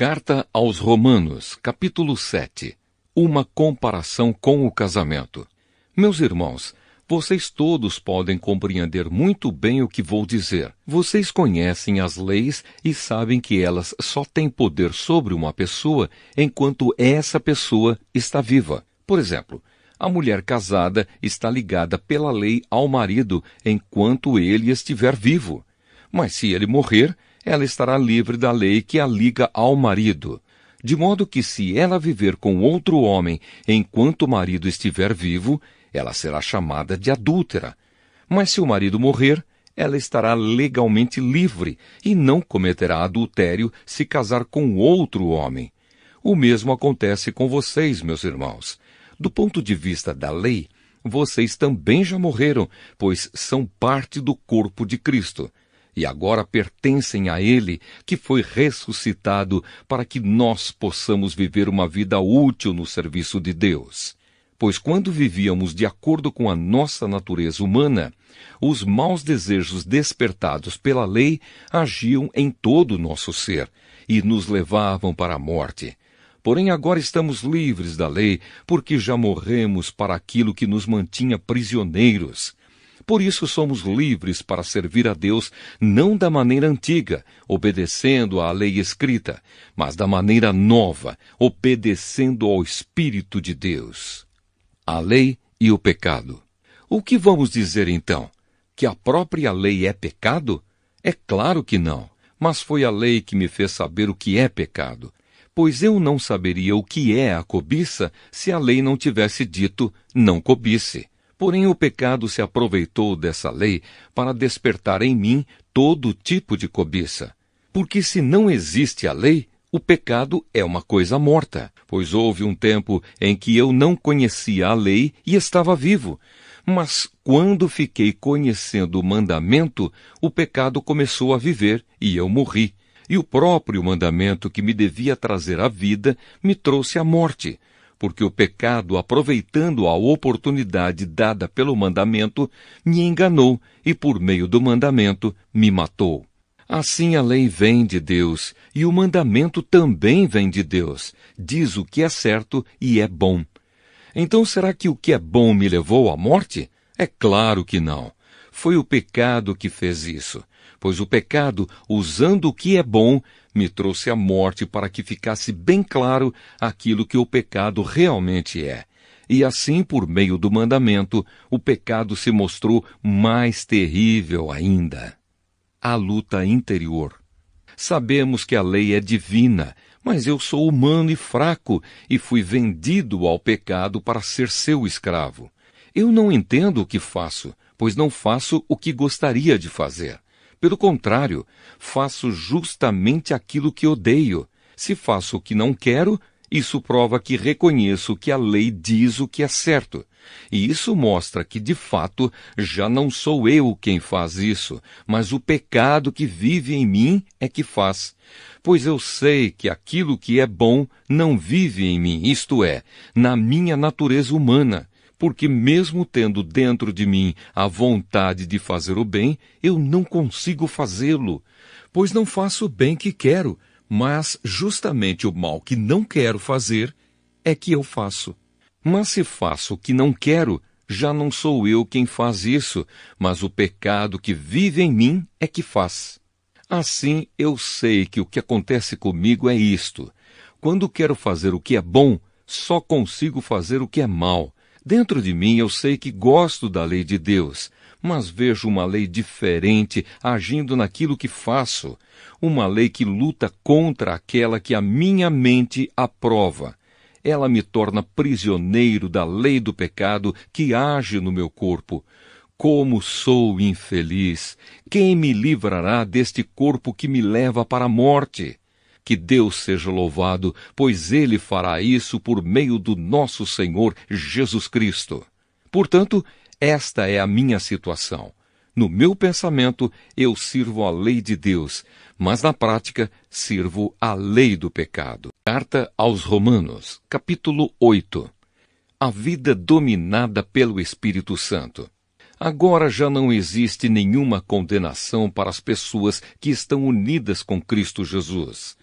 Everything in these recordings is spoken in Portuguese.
Carta aos Romanos, capítulo 7. Uma comparação com o casamento. Meus irmãos, vocês todos podem compreender muito bem o que vou dizer. Vocês conhecem as leis e sabem que elas só têm poder sobre uma pessoa enquanto essa pessoa está viva. Por exemplo, a mulher casada está ligada pela lei ao marido enquanto ele estiver vivo. Mas se ele morrer, ela estará livre da lei que a liga ao marido. De modo que se ela viver com outro homem enquanto o marido estiver vivo, ela será chamada de adúltera. Mas se o marido morrer, ela estará legalmente livre e não cometerá adultério se casar com outro homem. O mesmo acontece com vocês, meus irmãos. Do ponto de vista da lei, vocês também já morreram, pois são parte do corpo de Cristo. E agora pertencem a Ele, que foi ressuscitado para que nós possamos viver uma vida útil no serviço de Deus. Pois quando vivíamos de acordo com a nossa natureza humana, os maus desejos despertados pela lei agiam em todo o nosso ser e nos levavam para a morte. Porém agora estamos livres da lei, porque já morremos para aquilo que nos mantinha prisioneiros. Por isso somos livres para servir a Deus não da maneira antiga, obedecendo à lei escrita, mas da maneira nova, obedecendo ao Espírito de Deus. A lei e o pecado. O que vamos dizer então? Que a própria lei é pecado? É claro que não, mas foi a lei que me fez saber o que é pecado. Pois eu não saberia o que é a cobiça se a lei não tivesse dito não cobice. Porém, o pecado se aproveitou dessa lei para despertar em mim todo tipo de cobiça. Porque se não existe a lei, o pecado é uma coisa morta. Pois houve um tempo em que eu não conhecia a lei e estava vivo. Mas quando fiquei conhecendo o mandamento, o pecado começou a viver e eu morri. E o próprio mandamento que me devia trazer a vida me trouxe a morte. Porque o pecado, aproveitando a oportunidade dada pelo mandamento, me enganou e, por meio do mandamento, me matou. Assim a lei vem de Deus, e o mandamento também vem de Deus. Diz o que é certo e é bom. Então será que o que é bom me levou à morte? É claro que não. Foi o pecado que fez isso. Pois o pecado, usando o que é bom, me trouxe a morte para que ficasse bem claro aquilo que o pecado realmente é. E assim, por meio do mandamento, o pecado se mostrou mais terrível ainda. A luta interior. Sabemos que a lei é divina, mas eu sou humano e fraco e fui vendido ao pecado para ser seu escravo. Eu não entendo o que faço, pois não faço o que gostaria de fazer. Pelo contrário, faço justamente aquilo que odeio. Se faço o que não quero, isso prova que reconheço que a lei diz o que é certo. E isso mostra que, de fato, já não sou eu quem faz isso, mas o pecado que vive em mim é que faz. Pois eu sei que aquilo que é bom não vive em mim, isto é, na minha natureza humana. Porque mesmo tendo dentro de mim a vontade de fazer o bem, eu não consigo fazê-lo. Pois não faço o bem que quero, mas justamente o mal que não quero fazer é que eu faço. Mas se faço o que não quero, já não sou eu quem faz isso, mas o pecado que vive em mim é que faz. Assim eu sei que o que acontece comigo é isto. Quando quero fazer o que é bom, só consigo fazer o que é mal. Dentro de mim eu sei que gosto da lei de Deus, mas vejo uma lei diferente agindo naquilo que faço, uma lei que luta contra aquela que a minha mente aprova. Ela me torna prisioneiro da lei do pecado que age no meu corpo. Como sou infeliz! Quem me livrará deste corpo que me leva para a morte? Que Deus seja louvado, pois Ele fará isso por meio do nosso Senhor Jesus Cristo. Portanto, esta é a minha situação. No meu pensamento, eu sirvo a lei de Deus, mas na prática, sirvo a lei do pecado. Carta aos Romanos, capítulo 8. A vida dominada pelo Espírito Santo. Agora já não existe nenhuma condenação para as pessoas que estão unidas com Cristo Jesus.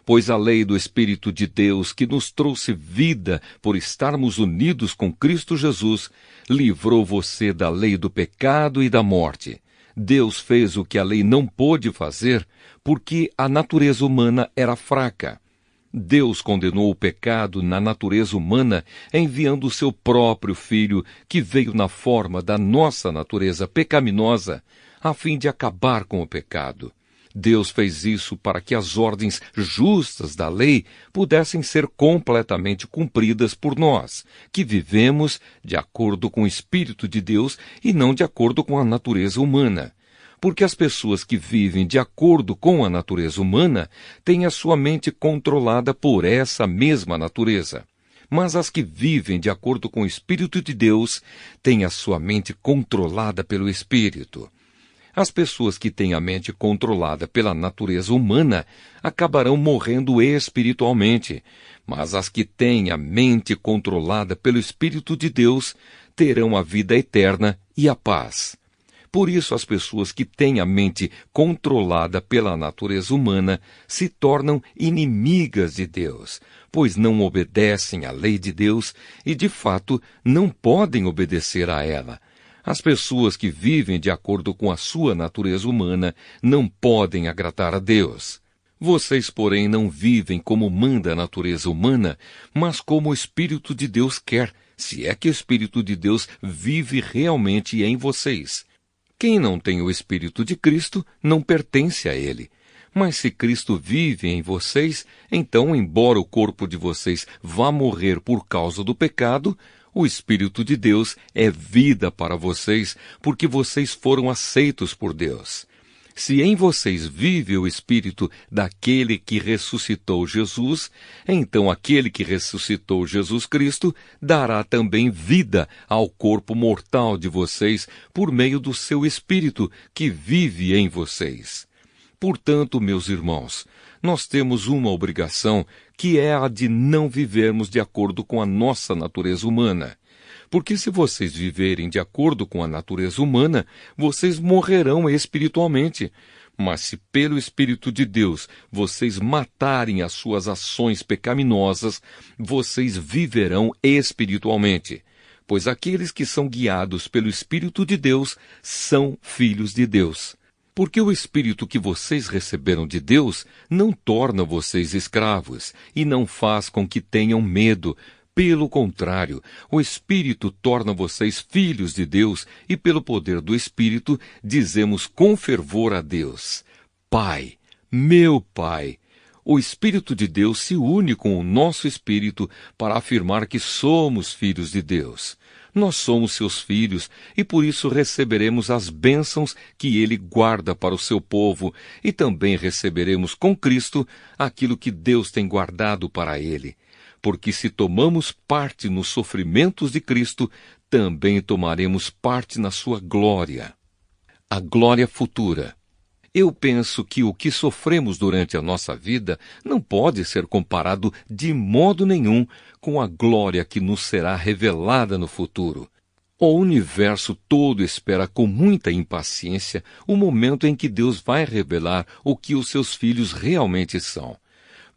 Pois a lei do Espírito de Deus, que nos trouxe vida por estarmos unidos com Cristo Jesus, livrou você da lei do pecado e da morte. Deus fez o que a lei não pôde fazer, porque a natureza humana era fraca. Deus condenou o pecado na natureza humana, enviando o seu próprio Filho, que veio na forma da nossa natureza pecaminosa, a fim de acabar com o pecado. Deus fez isso para que as ordens justas da lei pudessem ser completamente cumpridas por nós, que vivemos de acordo com o Espírito de Deus e não de acordo com a natureza humana. Porque as pessoas que vivem de acordo com a natureza humana têm a sua mente controlada por essa mesma natureza. Mas as que vivem de acordo com o Espírito de Deus têm a sua mente controlada pelo Espírito. As pessoas que têm a mente controlada pela natureza humana acabarão morrendo espiritualmente, mas as que têm a mente controlada pelo Espírito de Deus terão a vida eterna e a paz. Por isso, as pessoas que têm a mente controlada pela natureza humana se tornam inimigas de Deus, pois não obedecem à lei de Deus e, de fato, não podem obedecer a ela. As pessoas que vivem de acordo com a sua natureza humana não podem agradar a Deus. Vocês, porém, não vivem como manda a natureza humana, mas como o Espírito de Deus quer, se é que o Espírito de Deus vive realmente em vocês. Quem não tem o Espírito de Cristo não pertence a Ele. Mas se Cristo vive em vocês, então, embora o corpo de vocês vá morrer por causa do pecado, o Espírito de Deus é vida para vocês, porque vocês foram aceitos por Deus. Se em vocês vive o Espírito daquele que ressuscitou Jesus, então aquele que ressuscitou Jesus Cristo dará também vida ao corpo mortal de vocês por meio do seu Espírito que vive em vocês. Portanto, meus irmãos, nós temos uma obrigação, que é a de não vivermos de acordo com a nossa natureza humana. Porque se vocês viverem de acordo com a natureza humana, vocês morrerão espiritualmente. Mas se pelo Espírito de Deus vocês matarem as suas ações pecaminosas, vocês viverão espiritualmente. Pois aqueles que são guiados pelo Espírito de Deus são filhos de Deus. Porque o Espírito que vocês receberam de Deus não torna vocês escravos e não faz com que tenham medo. Pelo contrário, o Espírito torna vocês filhos de Deus e pelo poder do Espírito dizemos com fervor a Deus: Pai, meu Pai. O Espírito de Deus se une com o nosso Espírito para afirmar que somos filhos de Deus. Nós somos seus filhos e por isso receberemos as bênçãos que ele guarda para o seu povo e também receberemos com Cristo aquilo que Deus tem guardado para ele. Porque se tomamos parte nos sofrimentos de Cristo, também tomaremos parte na sua glória. A glória futura. Eu penso que o que sofremos durante a nossa vida não pode ser comparado de modo nenhum com a glória que nos será revelada no futuro. O universo todo espera com muita impaciência o momento em que Deus vai revelar o que os seus filhos realmente são.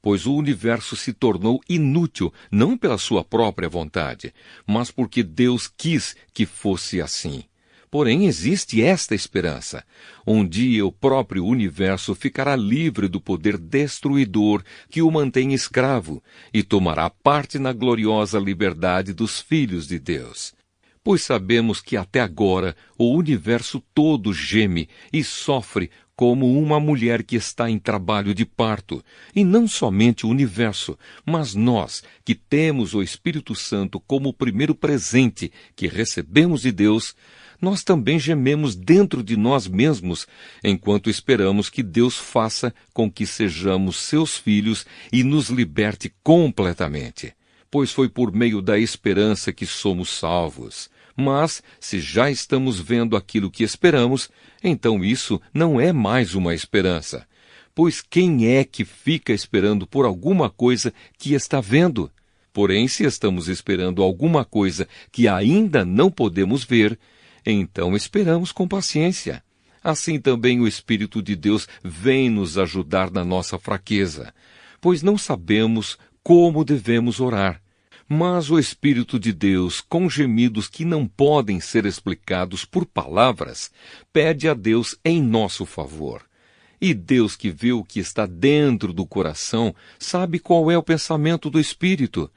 Pois o universo se tornou inútil, não pela sua própria vontade, mas porque Deus quis que fosse assim. Porém, existe esta esperança. Um dia o próprio universo ficará livre do poder destruidor que o mantém escravo e tomará parte na gloriosa liberdade dos filhos de Deus. Pois sabemos que até agora o universo todo geme e sofre como uma mulher que está em trabalho de parto, e não somente o universo, mas nós, que temos o Espírito Santo como o primeiro presente que recebemos de Deus, nós também gememos dentro de nós mesmos, enquanto esperamos que Deus faça com que sejamos seus filhos e nos liberte completamente. Pois foi por meio da esperança que somos salvos. Mas, se já estamos vendo aquilo que esperamos, então isso não é mais uma esperança. Pois quem é que fica esperando por alguma coisa que está vendo? Porém, se estamos esperando alguma coisa que ainda não podemos ver, então esperamos com paciência. Assim também o Espírito de Deus vem nos ajudar na nossa fraqueza. pois não sabemos como devemos orar. Mas o Espírito de Deus, com gemidos que não podem ser explicados por palavras, pede a Deus em nosso favor. E Deus, que vê o que está dentro do coração, sabe qual é o pensamento do Espírito,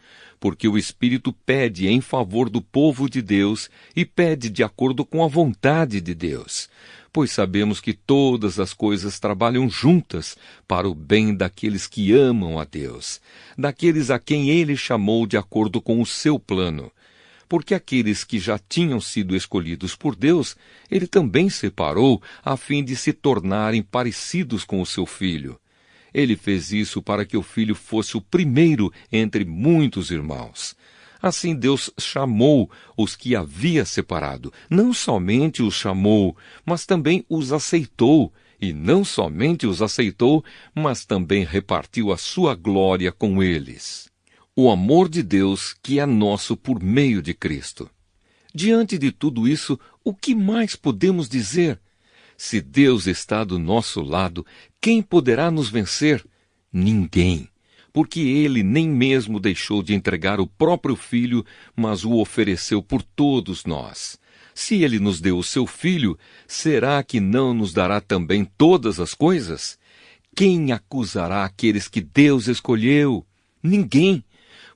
porque o Espírito pede em favor do povo de Deus e pede de acordo com a vontade de Deus. Pois sabemos que todas as coisas trabalham juntas para o bem daqueles que amam a Deus, daqueles a quem Ele chamou de acordo com o seu plano. Porque aqueles que já tinham sido escolhidos por Deus, Ele também separou a fim de se tornarem parecidos com o seu Filho. Ele fez isso para que o Filho fosse o primeiro entre muitos irmãos. Assim Deus chamou os que havia separado. Não somente os chamou, mas também os aceitou. E não somente os aceitou, mas também repartiu a sua glória com eles. O amor de Deus que é nosso por meio de Cristo. Diante de tudo isso, o que mais podemos dizer? Se Deus está do nosso lado, quem poderá nos vencer? Ninguém. Porque Ele nem mesmo deixou de entregar o próprio Filho, mas o ofereceu por todos nós. Se Ele nos deu o seu Filho, será que não nos dará também todas as coisas? Quem acusará aqueles que Deus escolheu? Ninguém,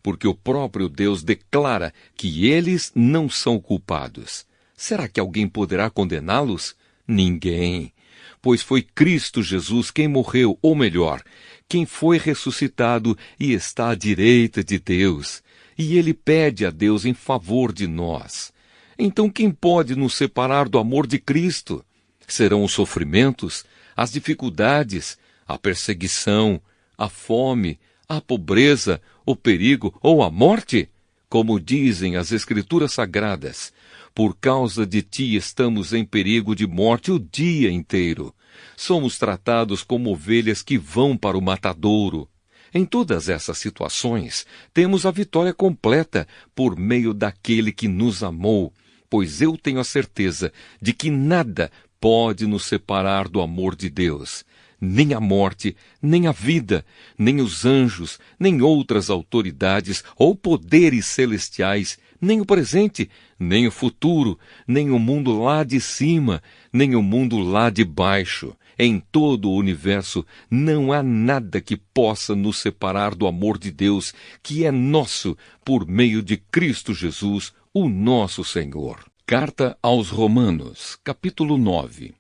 porque o próprio Deus declara que eles não são culpados. Será que alguém poderá condená-los? Ninguém. Pois foi Cristo Jesus quem morreu, ou melhor, quem foi ressuscitado e está à direita de Deus, e Ele pede a Deus em favor de nós. Então quem pode nos separar do amor de Cristo? Serão os sofrimentos, as dificuldades, a perseguição, a fome, a pobreza, o perigo ou a morte? Como dizem as Escrituras Sagradas, por causa de ti estamos em perigo de morte o dia inteiro. Somos tratados como ovelhas que vão para o matadouro. Em todas essas situações, temos a vitória completa por meio daquele que nos amou, pois eu tenho a certeza de que nada pode nos separar do amor de Deus. Nem a morte, nem a vida, nem os anjos, nem outras autoridades ou poderes celestiais, nem o presente, nem o futuro, nem o mundo lá de cima, nem o mundo lá de baixo. Em todo o universo não há nada que possa nos separar do amor de Deus, que é nosso por meio de Cristo Jesus, o nosso Senhor. Carta aos Romanos, capítulo 9.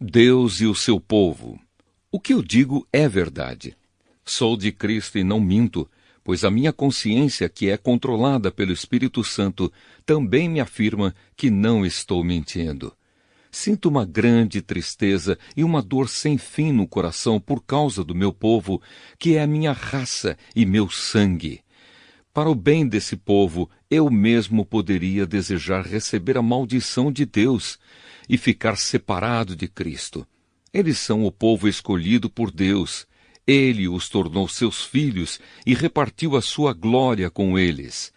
Deus e o seu povo. O que eu digo é verdade. Sou de Cristo e não minto, pois a minha consciência, que é controlada pelo Espírito Santo, também me afirma que não estou mentindo. Sinto uma grande tristeza e uma dor sem fim no coração por causa do meu povo, que é a minha raça e meu sangue. Para o bem desse povo, eu mesmo poderia desejar receber a maldição de Deus e ficar separado de Cristo. Eles são o povo escolhido por Deus. Ele os tornou seus filhos e repartiu a sua glória com eles.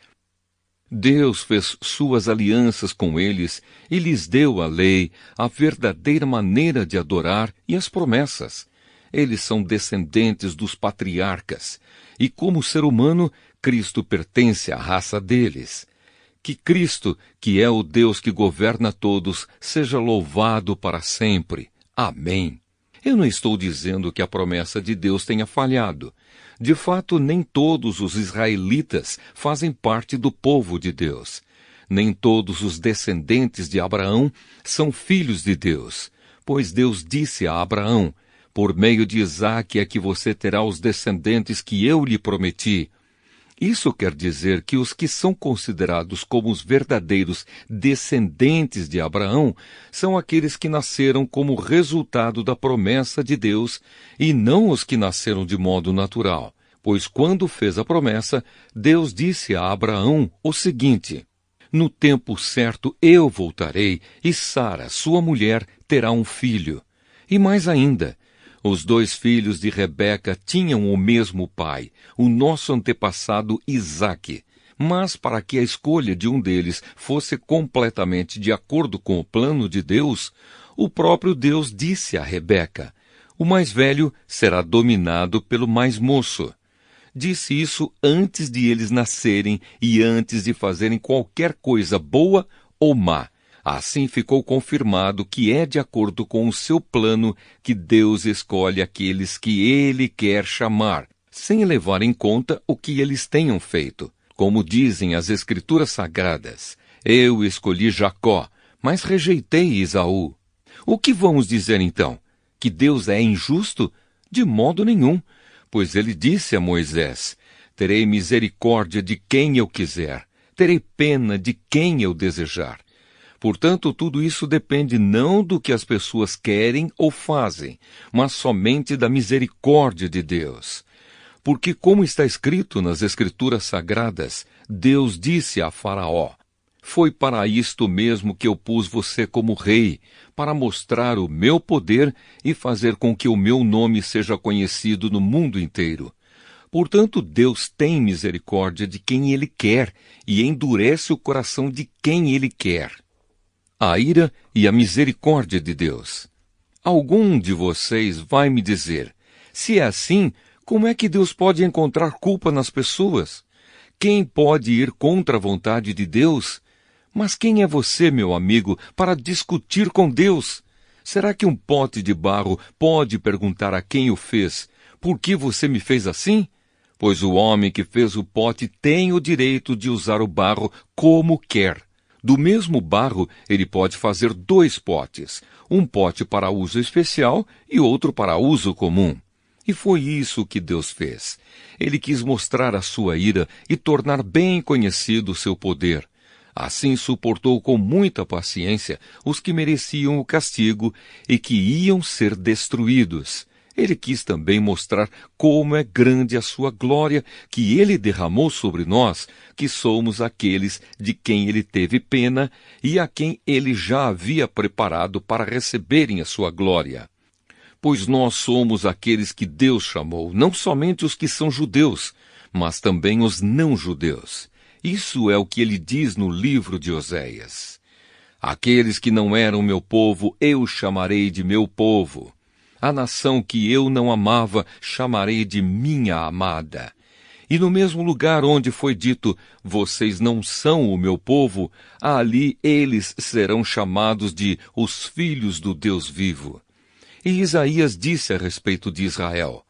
Deus fez suas alianças com eles e lhes deu a lei, a verdadeira maneira de adorar e as promessas. Eles são descendentes dos patriarcas, e como ser humano, Cristo pertence à raça deles. Que Cristo, que é o Deus que governa todos, seja louvado para sempre. Amém. Eu não estou dizendo que a promessa de Deus tenha falhado. De fato, nem todos os israelitas fazem parte do povo de Deus. Nem todos os descendentes de Abraão são filhos de Deus. Pois Deus disse a Abraão, por meio de Isaque é que você terá os descendentes que eu lhe prometi. Isso quer dizer que os que são considerados como os verdadeiros descendentes de Abraão são aqueles que nasceram como resultado da promessa de Deus e não os que nasceram de modo natural. Pois quando fez a promessa, Deus disse a Abraão o seguinte: no tempo certo eu voltarei e Sara, sua mulher, terá um filho. E mais ainda, os dois filhos de Rebeca tinham o mesmo pai, o nosso antepassado Isaque. Mas para que a escolha de um deles fosse completamente de acordo com o plano de Deus, o próprio Deus disse a Rebeca: O mais velho será dominado pelo mais moço. Disse isso antes de eles nascerem e antes de fazerem qualquer coisa boa ou má. Assim ficou confirmado que é de acordo com o seu plano que Deus escolhe aqueles que Ele quer chamar, sem levar em conta o que eles tenham feito. Como dizem as Escrituras Sagradas, eu escolhi Jacó, mas rejeitei Esaú. O que vamos dizer então? Que Deus é injusto? De modo nenhum, pois ele disse a Moisés, terei misericórdia de quem eu quiser, terei pena de quem eu desejar. Portanto, tudo isso depende não do que as pessoas querem ou fazem, mas somente da misericórdia de Deus. Porque, como está escrito nas Escrituras Sagradas, Deus disse a Faraó, foi para isto mesmo que eu pus você como rei, para mostrar o meu poder e fazer com que o meu nome seja conhecido no mundo inteiro. Portanto, Deus tem misericórdia de quem Ele quer e endurece o coração de quem Ele quer. A ira e a misericórdia de Deus. Algum de vocês vai me dizer, se é assim, como é que Deus pode encontrar culpa nas pessoas? Quem pode ir contra a vontade de Deus? Mas quem é você, meu amigo, para discutir com Deus? Será que um pote de barro pode perguntar a quem o fez, por que você me fez assim? Pois o homem que fez o pote tem o direito de usar o barro como quer. Do mesmo barro, ele pode fazer 2 potes, um pote para uso especial e outro para uso comum. E foi isso que Deus fez. Ele quis mostrar a sua ira e tornar bem conhecido o seu poder. Assim suportou com muita paciência os que mereciam o castigo e que iam ser destruídos. Ele quis também mostrar como é grande a sua glória que ele derramou sobre nós, que somos aqueles de quem ele teve pena e a quem ele já havia preparado para receberem a sua glória. Pois nós somos aqueles que Deus chamou, não somente os que são judeus, mas também os não-judeus. Isso é o que ele diz no livro de Oséias. Aqueles que não eram meu povo, eu chamarei de meu povo. A nação que eu não amava, chamarei de minha amada. E no mesmo lugar onde foi dito, vocês não são o meu povo, ali eles serão chamados de os filhos do Deus vivo. E Isaías disse a respeito de Israel,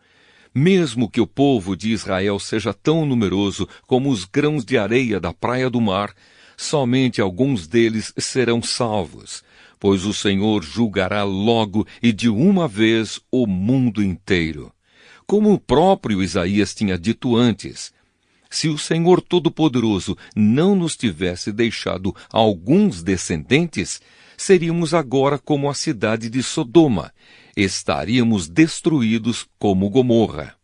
mesmo que o povo de Israel seja tão numeroso como os grãos de areia da praia do mar, somente alguns deles serão salvos, pois o Senhor julgará logo e de uma vez o mundo inteiro. Como o próprio Isaías tinha dito antes, se o Senhor Todo-Poderoso não nos tivesse deixado alguns descendentes, seríamos agora como a cidade de Sodoma, estaríamos destruídos como Gomorra.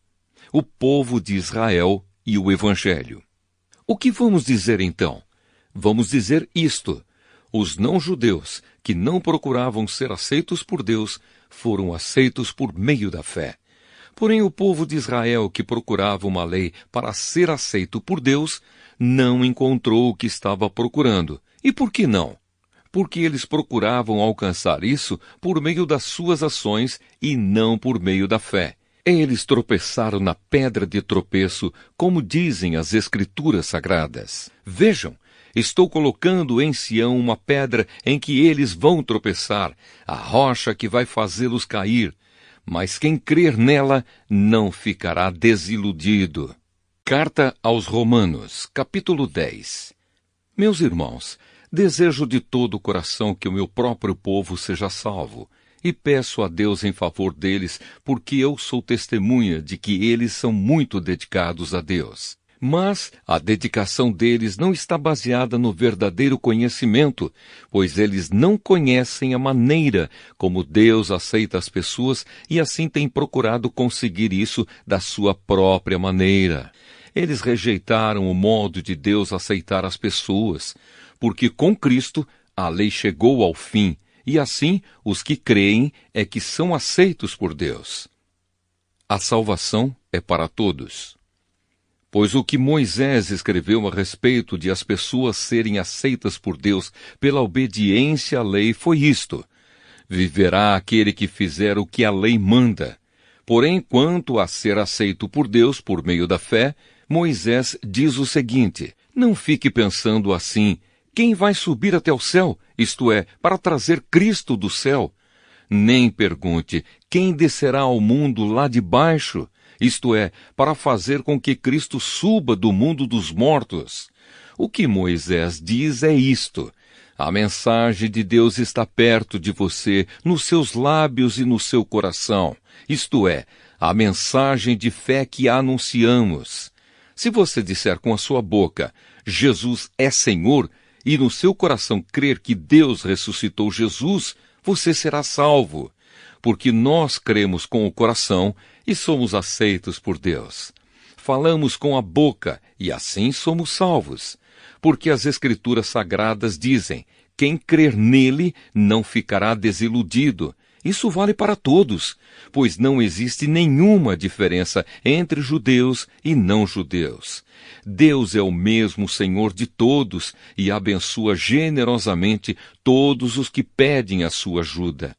O povo de Israel e o Evangelho. O que vamos dizer então? Vamos dizer isto. Os não-judeus, que não procuravam ser aceitos por Deus, foram aceitos por meio da fé. Porém, o povo de Israel, que procurava uma lei para ser aceito por Deus, não encontrou o que estava procurando. E por que não? Porque eles procuravam alcançar isso por meio das suas ações e não por meio da fé. Eles tropeçaram na pedra de tropeço, como dizem as Escrituras Sagradas. Vejam, estou colocando em Sião uma pedra em que eles vão tropeçar, a rocha que vai fazê-los cair. Mas quem crer nela não ficará desiludido. Carta aos Romanos, capítulo 10. Meus irmãos, desejo de todo o coração que o meu próprio povo seja salvo, e peço a Deus em favor deles, porque eu sou testemunha de que eles são muito dedicados a Deus. Mas a dedicação deles não está baseada no verdadeiro conhecimento, pois eles não conhecem a maneira como Deus aceita as pessoas e assim têm procurado conseguir isso da sua própria maneira. Eles rejeitaram o modo de Deus aceitar as pessoas, porque com Cristo a lei chegou ao fim, e assim os que creem é que são aceitos por Deus. A salvação é para todos. Pois o que Moisés escreveu a respeito de as pessoas serem aceitas por Deus pela obediência à lei foi isto: Viverá aquele que fizer o que a lei manda. Porém, quanto a ser aceito por Deus por meio da fé, Moisés diz o seguinte: não fique pensando assim, quem vai subir até o céu, isto é, para trazer Cristo do céu? Nem pergunte, quem descerá ao mundo lá de baixo, isto é, para fazer com que Cristo suba do mundo dos mortos. O que Moisés diz é isto: a mensagem de Deus está perto de você, nos seus lábios e no seu coração, isto é, a mensagem de fé que anunciamos. Se você disser com a sua boca, Jesus é Senhor, e no seu coração crer que Deus ressuscitou Jesus, você será salvo, porque nós cremos com o coração e somos aceitos por Deus. Falamos com a boca e assim somos salvos, porque as Escrituras Sagradas dizem: quem crer nele não ficará desiludido. Isso vale para todos, pois não existe nenhuma diferença entre judeus e não-judeus. Deus é o mesmo Senhor de todos e abençoa generosamente todos os que pedem a sua ajuda.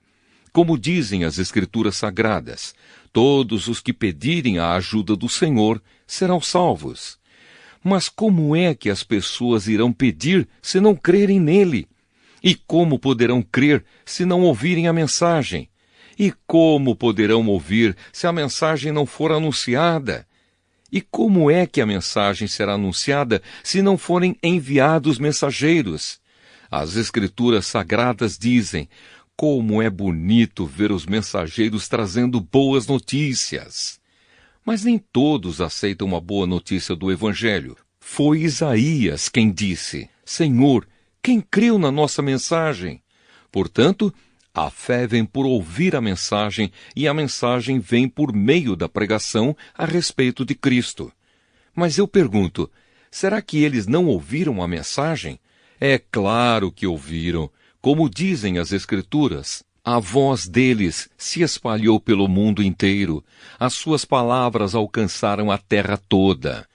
Como dizem as Escrituras Sagradas, todos os que pedirem a ajuda do Senhor serão salvos. Mas como é que as pessoas irão pedir se não crerem nele? E como poderão crer se não ouvirem a mensagem? E como poderão ouvir se a mensagem não for anunciada? E como é que a mensagem será anunciada se não forem enviados mensageiros? As Escrituras Sagradas dizem: como é bonito ver os mensageiros trazendo boas notícias. Mas nem todos aceitam uma boa notícia do Evangelho. Foi Isaías quem disse: Senhor, quem creu na nossa mensagem? Portanto, a fé vem por ouvir a mensagem, e a mensagem vem por meio da pregação a respeito de Cristo. Mas eu pergunto, será que eles não ouviram a mensagem? É claro que ouviram. Como dizem as Escrituras, a voz deles se espalhou pelo mundo inteiro. As suas palavras alcançaram a terra toda.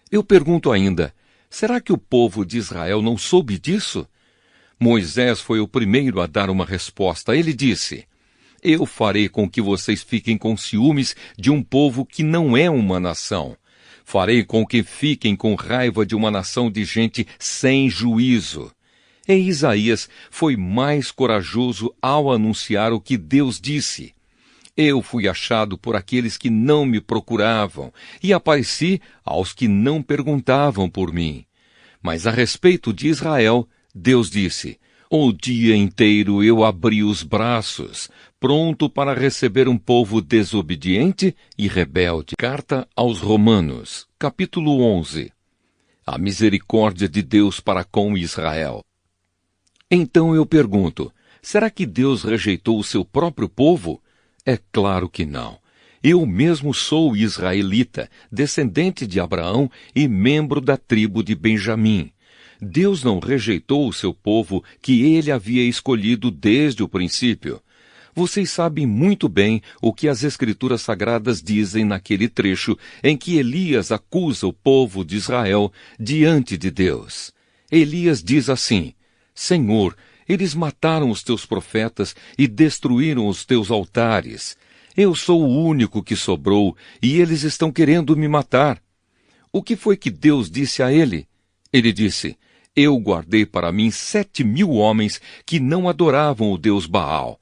Eu pergunto ainda, será que o povo de Israel não soube disso? Moisés foi o primeiro a dar uma resposta. Ele disse: eu farei com que vocês fiquem com ciúmes de um povo que não é uma nação. Farei com que fiquem com raiva de uma nação de gente sem juízo. E Isaías foi mais corajoso ao anunciar o que Deus disse. Eu fui achado por aqueles que não me procuravam, e apareci aos que não perguntavam por mim. Mas a respeito de Israel, Deus disse: o dia inteiro eu abri os braços, pronto para receber um povo desobediente e rebelde. Carta aos Romanos, capítulo 11. A misericórdia de Deus para com Israel. Então eu pergunto, será que Deus rejeitou o seu próprio povo? É claro que não. Eu mesmo sou israelita, descendente de Abraão e membro da tribo de Benjamim. Deus não rejeitou o seu povo que ele havia escolhido desde o princípio. Vocês sabem muito bem o que as Escrituras Sagradas dizem naquele trecho em que Elias acusa o povo de Israel diante de Deus. Elias diz assim: Senhor, eles mataram os teus profetas e destruíram os teus altares. Eu sou o único que sobrou e eles estão querendo me matar. O que foi que Deus disse a ele? Ele disse: eu guardei para mim 7.000 homens que não adoravam o Deus Baal.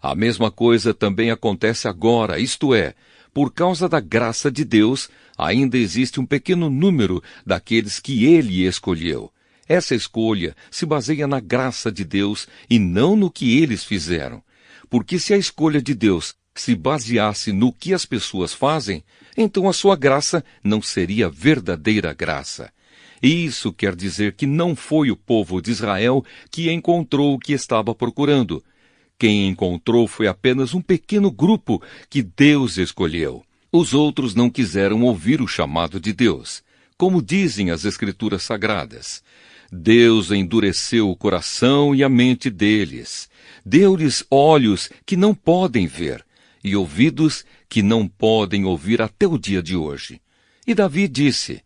A mesma coisa também acontece agora, isto é, por causa da graça de Deus, ainda existe um pequeno número daqueles que ele escolheu. Essa escolha se baseia na graça de Deus e não no que eles fizeram. Porque se a escolha de Deus se baseasse no que as pessoas fazem, então a sua graça não seria verdadeira graça. Isso quer dizer que não foi o povo de Israel que encontrou o que estava procurando. Quem encontrou foi apenas um pequeno grupo que Deus escolheu. Os outros não quiseram ouvir o chamado de Deus. Como dizem as Escrituras Sagradas, Deus endureceu o coração e a mente deles. Deu-lhes olhos que não podem ver e ouvidos que não podem ouvir até o dia de hoje. E Davi disse: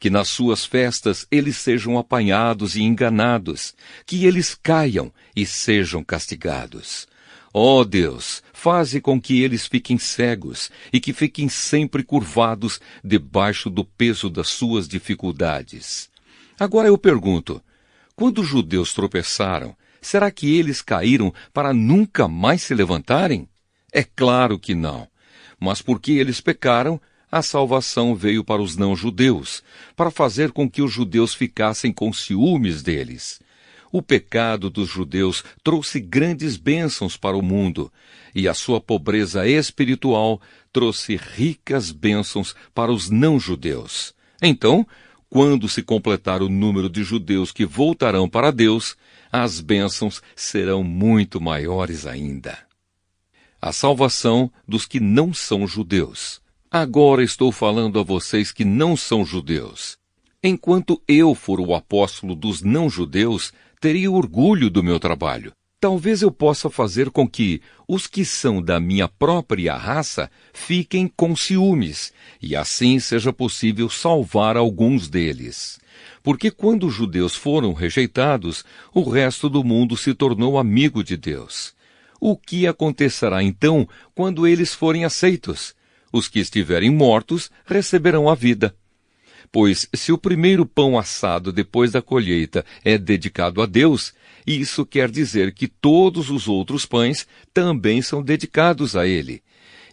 que nas suas festas eles sejam apanhados e enganados, que eles caiam e sejam castigados. Ó Deus, faze com que eles fiquem cegos e que fiquem sempre curvados debaixo do peso das suas dificuldades. Agora eu pergunto, quando os judeus tropeçaram, será que eles caíram para nunca mais se levantarem? É claro que não. Mas porque eles pecaram, a salvação veio para os não-judeus, para fazer com que os judeus ficassem com ciúmes deles. O pecado dos judeus trouxe grandes bênçãos para o mundo, e a sua pobreza espiritual trouxe ricas bênçãos para os não-judeus. Então, quando se completar o número de judeus que voltarão para Deus, as bênçãos serão muito maiores ainda. A salvação dos que não são judeus. Agora estou falando a vocês que não são judeus. Enquanto eu for o apóstolo dos não-judeus, teria orgulho do meu trabalho. Talvez eu possa fazer com que os que são da minha própria raça fiquem com ciúmes, e assim seja possível salvar alguns deles. Porque quando os judeus foram rejeitados, o resto do mundo se tornou amigo de Deus. O que acontecerá então quando eles forem aceitos? Os que estiverem mortos receberão a vida. Pois se o primeiro pão assado depois da colheita é dedicado a Deus, isso quer dizer que todos os outros pães também são dedicados a Ele.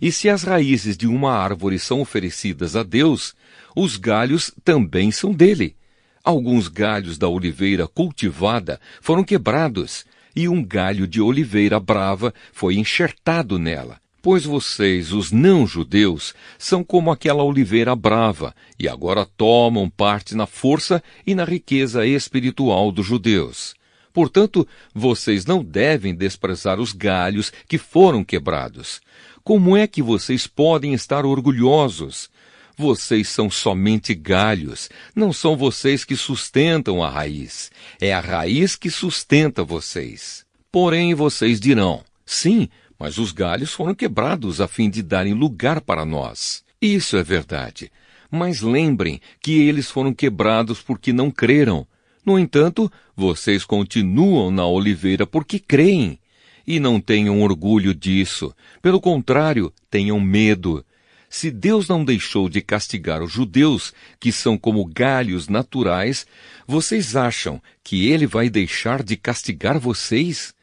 E se as raízes de uma árvore são oferecidas a Deus, os galhos também são dele. Alguns galhos da oliveira cultivada foram quebrados, e um galho de oliveira brava foi enxertado nela. Pois vocês, os não-judeus, são como aquela oliveira brava, e agora tomam parte na força e na riqueza espiritual dos judeus. Portanto, vocês não devem desprezar os galhos que foram quebrados. Como é que vocês podem estar orgulhosos? Vocês são somente galhos, não são vocês que sustentam a raiz. É a raiz que sustenta vocês. Porém, vocês dirão, sim, mas os galhos foram quebrados a fim de darem lugar para nós. Isso é verdade. Mas lembrem que eles foram quebrados porque não creram. No entanto, vocês continuam na oliveira porque creem. E não tenham orgulho disso. Pelo contrário, tenham medo. Se Deus não deixou de castigar os judeus, que são como galhos naturais, vocês acham que Ele vai deixar de castigar vocês?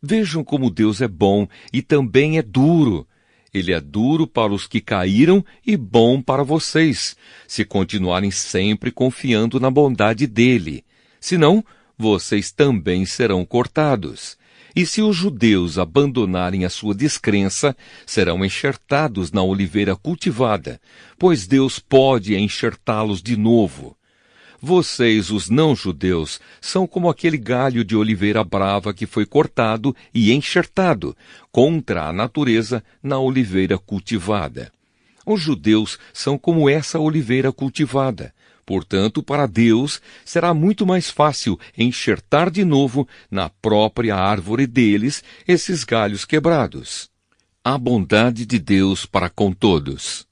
Vejam como Deus é bom e também é duro. Ele é duro para os que caíram e bom para vocês, se continuarem sempre confiando na bondade dele. Senão, vocês também serão cortados. E se os judeus abandonarem a sua descrença, serão enxertados na oliveira cultivada, pois Deus pode enxertá-los de novo. Vocês, os não-judeus, são como aquele galho de oliveira brava que foi cortado e enxertado contra a natureza na oliveira cultivada. Os judeus são como essa oliveira cultivada. Portanto, para Deus, será muito mais fácil enxertar de novo na própria árvore deles esses galhos quebrados. A bondade de Deus para com todos.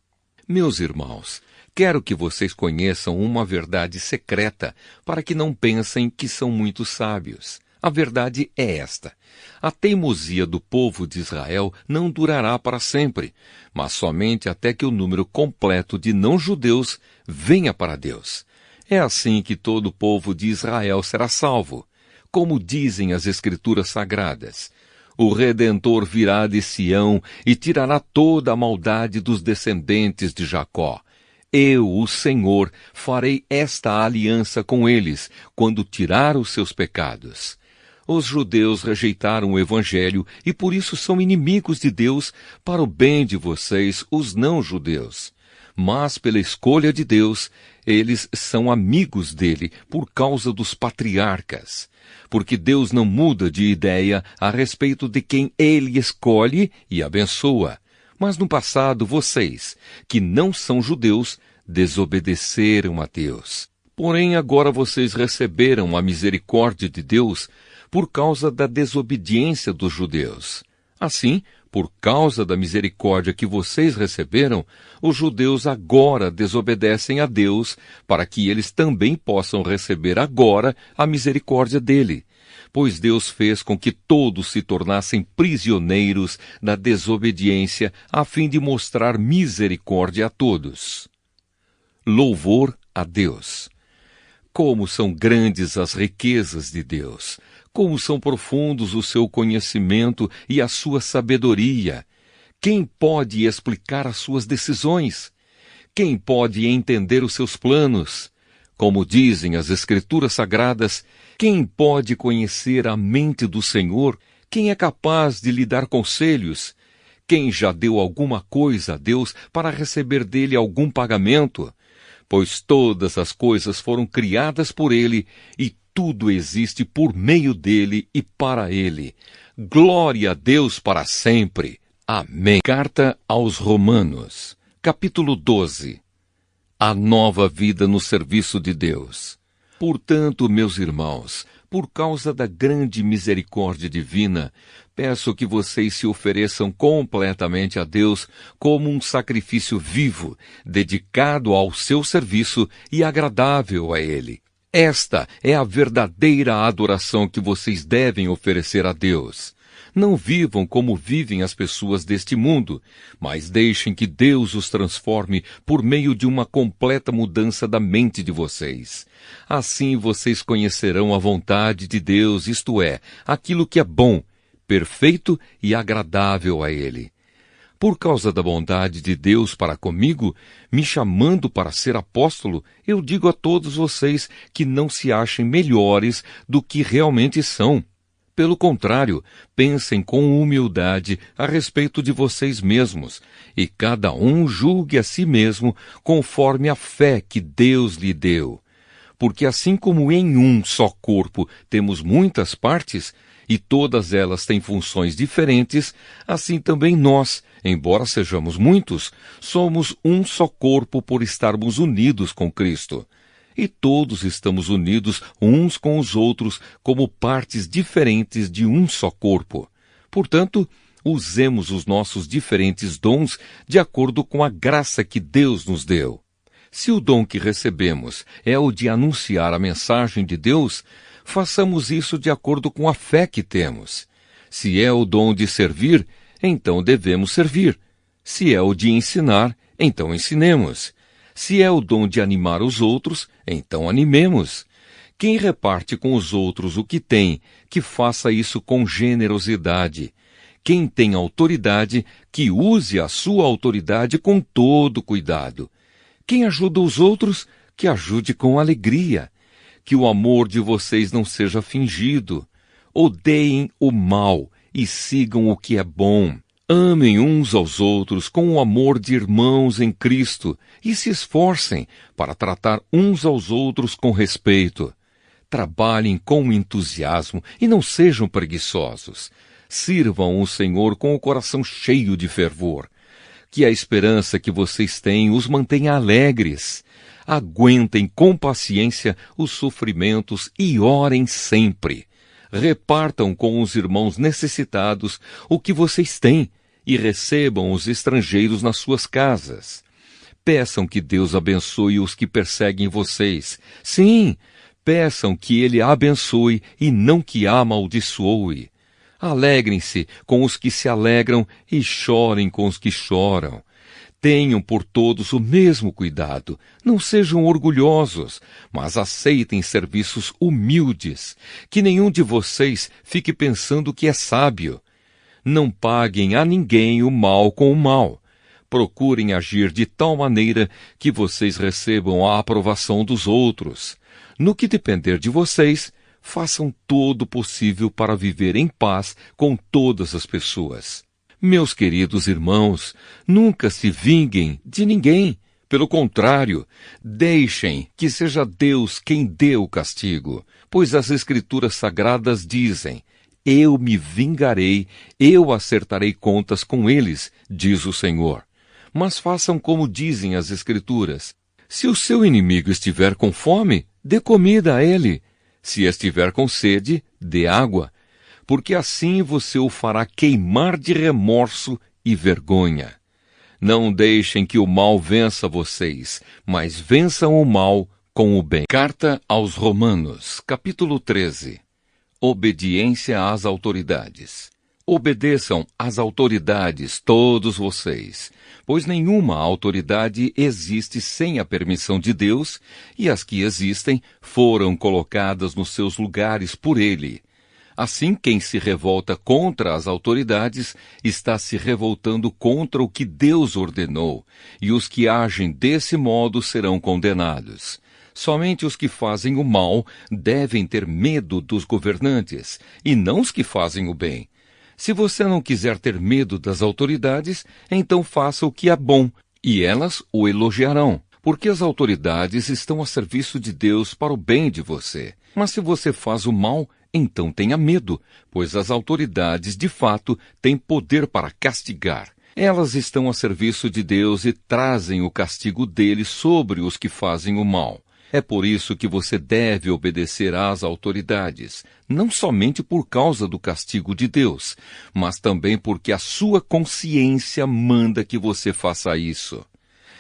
Meus irmãos, quero que vocês conheçam uma verdade secreta, para que não pensem que são muito sábios. A verdade é esta: a teimosia do povo de Israel não durará para sempre, mas somente até que o número completo de não-judeus venha para Deus. É assim que todo o povo de Israel será salvo. Como dizem as Escrituras Sagradas, o Redentor virá de Sião e tirará toda a maldade dos descendentes de Jacó. Eu, o Senhor, farei esta aliança com eles, quando tirar os seus pecados. Os judeus rejeitaram o Evangelho e por isso são inimigos de Deus para o bem de vocês, os não-judeus. Mas pela escolha de Deus, eles são amigos dele por causa dos patriarcas. Porque Deus não muda de ideia a respeito de quem ele escolhe e abençoa. Mas no passado vocês, que não são judeus, desobedeceram a Deus. Porém agora vocês receberam a misericórdia de Deus por causa da desobediência dos judeus. Assim, por causa da misericórdia que vocês receberam, os judeus agora desobedecem a Deus, para que eles também possam receber agora a misericórdia dele. pois Deus fez com que todos se tornassem prisioneiros da desobediência, a fim de mostrar misericórdia a todos. Louvor a Deus! Como são grandes as riquezas de Deus! Como são profundos o seu conhecimento e a sua sabedoria! Quem pode explicar as suas decisões? Quem pode entender os seus planos? Como dizem as Escrituras Sagradas, quem pode conhecer a mente do Senhor? Quem é capaz de lhe dar conselhos? Quem já deu alguma coisa a Deus para receber dele algum pagamento? Pois todas as coisas foram criadas por ele, e tudo existe por meio dele e para ele. Glória a Deus para sempre. Amém. Carta aos Romanos, capítulo 12. A nova vida no serviço de Deus. Portanto, meus irmãos, por causa da grande misericórdia divina, peço que vocês se ofereçam completamente a Deus como um sacrifício vivo, dedicado ao seu serviço e agradável a Ele. Esta é a verdadeira adoração que vocês devem oferecer a Deus. Não vivam como vivem as pessoas deste mundo, mas deixem que Deus os transforme por meio de uma completa mudança da mente de vocês. Assim vocês conhecerão a vontade de Deus, isto é, aquilo que é bom, perfeito e agradável a Ele. Por causa da bondade de Deus para comigo, me chamando para ser apóstolo, eu digo a todos vocês que não se achem melhores do que realmente são. Pelo contrário, pensem com humildade a respeito de vocês mesmos, e cada um julgue a si mesmo conforme a fé que Deus lhe deu. Porque assim como em um só corpo temos muitas partes, e todas elas têm funções diferentes, assim também nós, embora sejamos muitos, somos um só corpo por estarmos unidos com Cristo. E todos estamos unidos uns com os outros como partes diferentes de um só corpo. Portanto, usemos os nossos diferentes dons de acordo com a graça que Deus nos deu. Se o dom que recebemos é o de anunciar a mensagem de Deus, façamos isso de acordo com a fé que temos. Se é o dom de servir, então devemos servir. Se é o de ensinar, então ensinemos. Se é o dom de animar os outros, então animemos. Quem reparte com os outros o que tem, que faça isso com generosidade. Quem tem autoridade, que use a sua autoridade com todo cuidado. Quem ajuda os outros, que ajude com alegria. Que o amor de vocês não seja fingido. Odeiem o mal e sigam o que é bom. Amem uns aos outros com o amor de irmãos em Cristo e se esforcem para tratar uns aos outros com respeito. Trabalhem com entusiasmo e não sejam preguiçosos. Sirvam o Senhor com o coração cheio de fervor. Que a esperança que vocês têm os mantenha alegres. Aguentem com paciência os sofrimentos e orem sempre. Repartam com os irmãos necessitados o que vocês têm e recebam os estrangeiros nas suas casas. Peçam que Deus abençoe os que perseguem vocês. Sim, peçam que Ele abençoe e não que amaldiçoe. Alegrem-se com os que se alegram e chorem com os que choram. Tenham por todos o mesmo cuidado. Não sejam orgulhosos, mas aceitem serviços humildes. Que nenhum de vocês fique pensando que é sábio. Não paguem a ninguém o mal com o mal. Procurem agir de tal maneira que vocês recebam a aprovação dos outros. No que depender de vocês, façam todo o possível para viver em paz com todas as pessoas. Meus queridos irmãos, nunca se vinguem de ninguém. Pelo contrário, deixem que seja Deus quem dê o castigo, pois as Escrituras Sagradas dizem: eu me vingarei, eu acertarei contas com eles, diz o Senhor. Mas façam como dizem as Escrituras. Se o seu inimigo estiver com fome, dê comida a ele. Se estiver com sede, dê água. Porque assim você o fará queimar de remorso e vergonha. Não deixem que o mal vença vocês, mas vençam o mal com o bem. Carta aos Romanos, capítulo 13. Obediência às autoridades. Obedeçam às autoridades, todos vocês, pois nenhuma autoridade existe sem a permissão de Deus, e as que existem foram colocadas nos seus lugares por Ele. Assim, quem se revolta contra as autoridades está se revoltando contra o que Deus ordenou, e os que agem desse modo serão condenados. Somente os que fazem o mal devem ter medo dos governantes, e não os que fazem o bem. Se você não quiser ter medo das autoridades, então faça o que é bom, e elas o elogiarão, porque as autoridades estão a serviço de Deus para o bem de você. Mas se você faz o mal, então tenha medo, pois as autoridades, de fato, têm poder para castigar. Elas estão a serviço de Deus e trazem o castigo dele sobre os que fazem o mal. É por isso que você deve obedecer às autoridades, não somente por causa do castigo de Deus, mas também porque a sua consciência manda que você faça isso.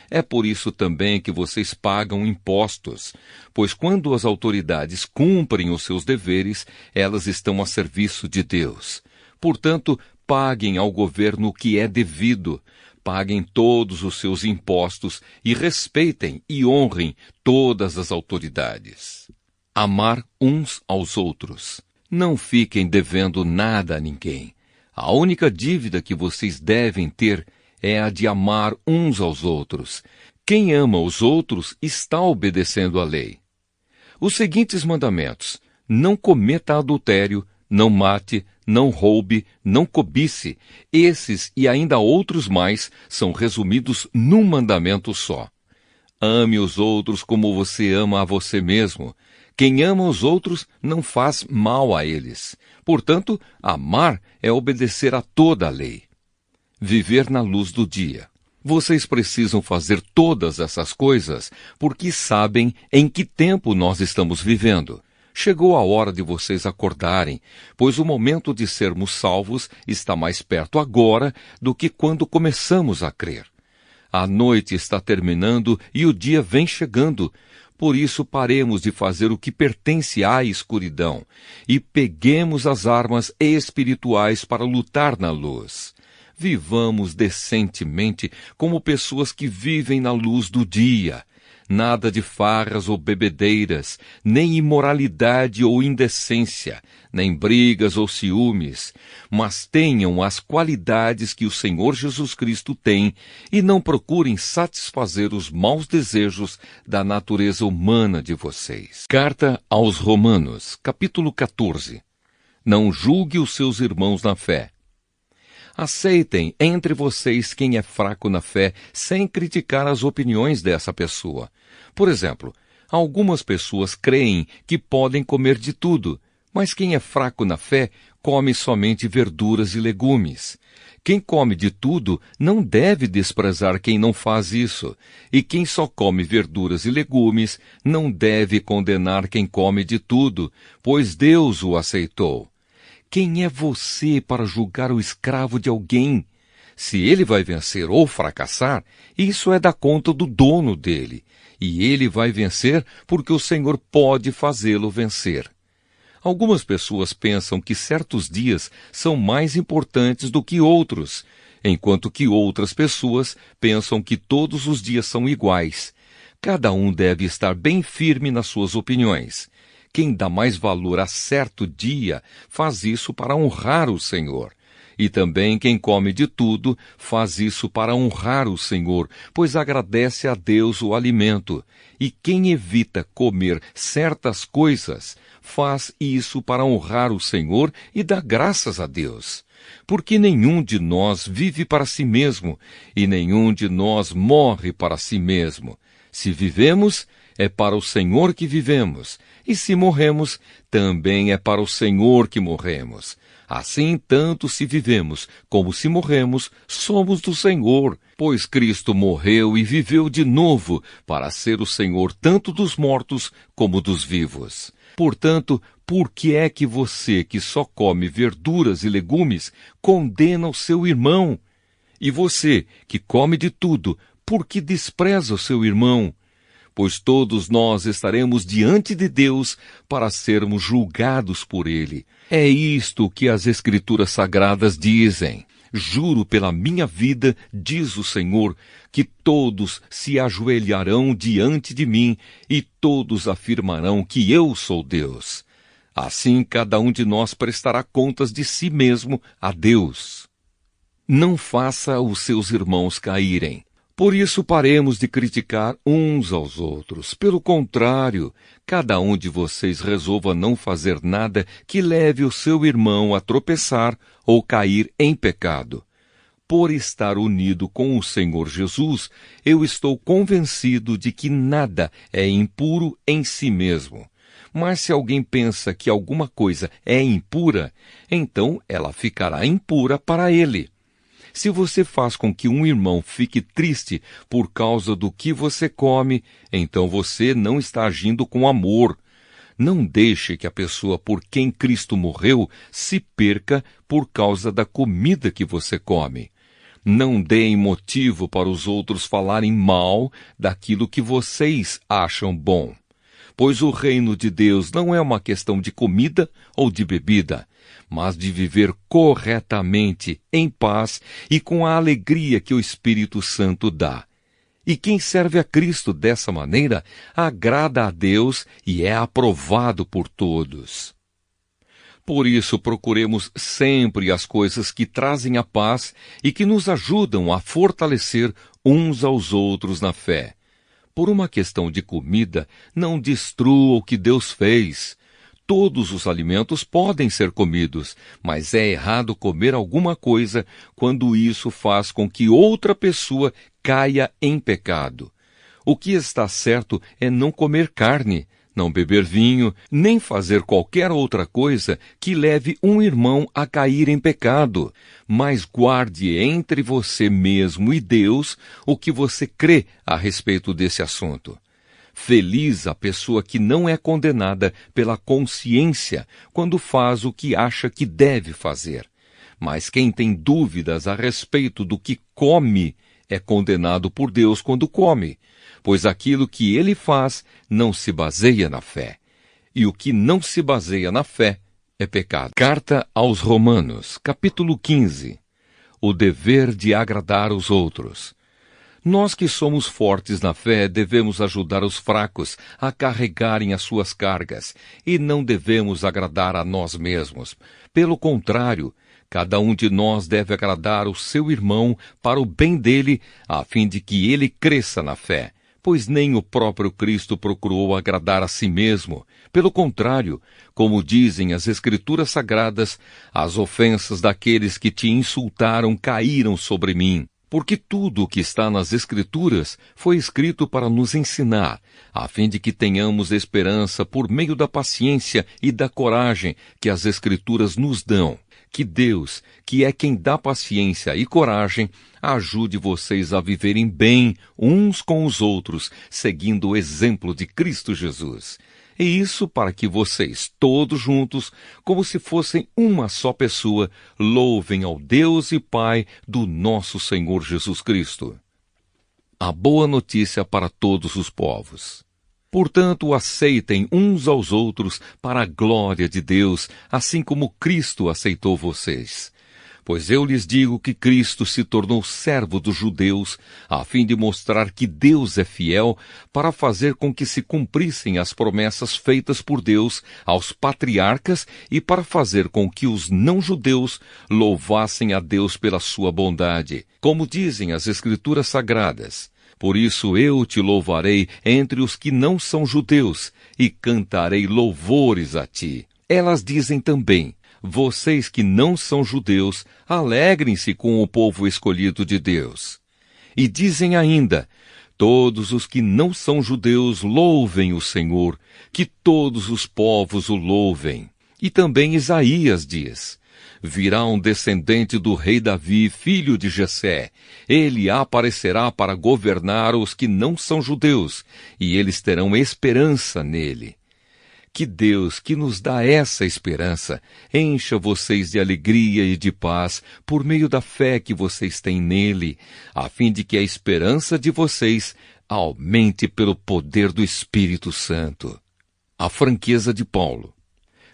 É por isso também que vocês pagam impostos, pois quando as autoridades cumprem os seus deveres, elas estão a serviço de Deus. Portanto, paguem ao governo o que é devido. Paguem todos os seus impostos e respeitem e honrem todas as autoridades. Amar uns aos outros. Não fiquem devendo nada a ninguém. A única dívida que vocês devem ter é a de amar uns aos outros. Quem ama os outros está obedecendo à lei. Os seguintes mandamentos: não cometa adultério, não mate, não roube, não cobice. Esses e ainda outros mais são resumidos num mandamento só. Ame os outros como você ama a você mesmo. Quem ama os outros não faz mal a eles. Portanto, amar é obedecer a toda a lei. Viver na luz do dia. Vocês precisam fazer todas essas coisas porque sabem em que tempo nós estamos vivendo. Chegou a hora de vocês acordarem, pois o momento de sermos salvos está mais perto agora do que quando começamos a crer. A noite está terminando e o dia vem chegando. Por isso paremos de fazer o que pertence à escuridão e peguemos as armas espirituais para lutar na luz. Vivamos decentemente como pessoas que vivem na luz do dia. Nada de farras ou bebedeiras, nem imoralidade ou indecência, nem brigas ou ciúmes, mas tenham as qualidades que o Senhor Jesus Cristo tem e não procurem satisfazer os maus desejos da natureza humana de vocês. Carta aos Romanos, capítulo 14. Não julgue os seus irmãos na fé. Aceitem entre vocês quem é fraco na fé, sem criticar as opiniões dessa pessoa. Por exemplo, algumas pessoas creem que podem comer de tudo, mas quem é fraco na fé come somente verduras e legumes. Quem come de tudo não deve desprezar quem não faz isso, e quem só come verduras e legumes não deve condenar quem come de tudo, pois Deus o aceitou. Quem é você para julgar o escravo de alguém? Se ele vai vencer ou fracassar, isso é da conta do dono dele. E ele vai vencer porque o Senhor pode fazê-lo vencer. Algumas pessoas pensam que certos dias são mais importantes do que outros, enquanto que outras pessoas pensam que todos os dias são iguais. Cada um deve estar bem firme nas suas opiniões. Quem dá mais valor a certo dia faz isso para honrar o Senhor. E também quem come de tudo faz isso para honrar o Senhor, pois agradece a Deus o alimento. E quem evita comer certas coisas faz isso para honrar o Senhor e dá graças a Deus. Porque nenhum de nós vive para si mesmo, e nenhum de nós morre para si mesmo. Se vivemos, é para o Senhor que vivemos, e se morremos, também é para o Senhor que morremos. Assim, tanto se vivemos como se morremos, somos do Senhor, pois Cristo morreu e viveu de novo para ser o Senhor tanto dos mortos como dos vivos. Portanto, por que é que você, que só come verduras e legumes, condena o seu irmão? E você, que come de tudo, por que despreza o seu irmão? pois todos nós estaremos diante de Deus para sermos julgados por Ele. É isto que as Escrituras Sagradas dizem. Juro pela minha vida, diz o Senhor, que todos se ajoelharão diante de mim e todos afirmarão que eu sou Deus. Assim, cada um de nós prestará contas de si mesmo a Deus. Não faça os seus irmãos caírem. Por isso, paremos de criticar uns aos outros. Pelo contrário, cada um de vocês resolva não fazer nada que leve o seu irmão a tropeçar ou cair em pecado. Por estar unido com o Senhor Jesus, eu estou convencido de que nada é impuro em si mesmo. Mas se alguém pensa que alguma coisa é impura, então ela ficará impura para ele. Se você faz com que um irmão fique triste por causa do que você come, então você não está agindo com amor. Não deixe que a pessoa por quem Cristo morreu se perca por causa da comida que você come. Não deem motivo para os outros falarem mal daquilo que vocês acham bom. Pois o reino de Deus não é uma questão de comida ou de bebida, mas de viver corretamente, em paz e com a alegria que o Espírito Santo dá. E quem serve a Cristo dessa maneira agrada a Deus e é aprovado por todos. Por isso, procuremos sempre as coisas que trazem a paz e que nos ajudam a fortalecer uns aos outros na fé. Por uma questão de comida, não destrua o que Deus fez. Todos os alimentos podem ser comidos, mas é errado comer alguma coisa quando isso faz com que outra pessoa caia em pecado. O que está certo é não comer carne, não beber vinho, nem fazer qualquer outra coisa que leve um irmão a cair em pecado. Mas guarde entre você mesmo e Deus o que você crê a respeito desse assunto. Feliz a pessoa que não é condenada pela consciência quando faz o que acha que deve fazer. Mas quem tem dúvidas a respeito do que come é condenado por Deus quando come, pois aquilo que ele faz não se baseia na fé. E o que não se baseia na fé é pecado. Carta aos Romanos, capítulo 15. O dever de agradar os outros. Nós que somos fortes na fé devemos ajudar os fracos a carregarem as suas cargas e não devemos agradar a nós mesmos. Pelo contrário, cada um de nós deve agradar o seu irmão para o bem dele, a fim de que ele cresça na fé. Pois nem o próprio Cristo procurou agradar a si mesmo. Pelo contrário, como dizem as Escrituras Sagradas, as ofensas daqueles que te insultaram caíram sobre mim. Porque tudo o que está nas Escrituras foi escrito para nos ensinar, a fim de que tenhamos esperança por meio da paciência e da coragem que as Escrituras nos dão. Que Deus, que é quem dá paciência e coragem, ajude vocês a viverem bem uns com os outros, seguindo o exemplo de Cristo Jesus. E isso para que vocês, todos juntos, como se fossem uma só pessoa, louvem ao Deus e Pai do nosso Senhor Jesus Cristo. A boa notícia para todos os povos. Portanto, aceitem uns aos outros para a glória de Deus, assim como Cristo aceitou vocês. Pois eu lhes digo que Cristo se tornou servo dos judeus, a fim de mostrar que Deus é fiel, para fazer com que se cumprissem as promessas feitas por Deus aos patriarcas e para fazer com que os não-judeus louvassem a Deus pela sua bondade, como dizem as Escrituras Sagradas. Por isso eu te louvarei entre os que não são judeus, e cantarei louvores a ti. Elas dizem também, vocês que não são judeus, alegrem-se com o povo escolhido de Deus. E dizem ainda, todos os que não são judeus louvem o Senhor, que todos os povos o louvem. E também Isaías diz, virá um descendente do rei Davi, filho de Jessé. Ele aparecerá para governar os que não são judeus, e eles terão esperança nele. Que Deus, que nos dá essa esperança, encha vocês de alegria e de paz por meio da fé que vocês têm nele, a fim de que a esperança de vocês aumente pelo poder do Espírito Santo. A franqueza de Paulo.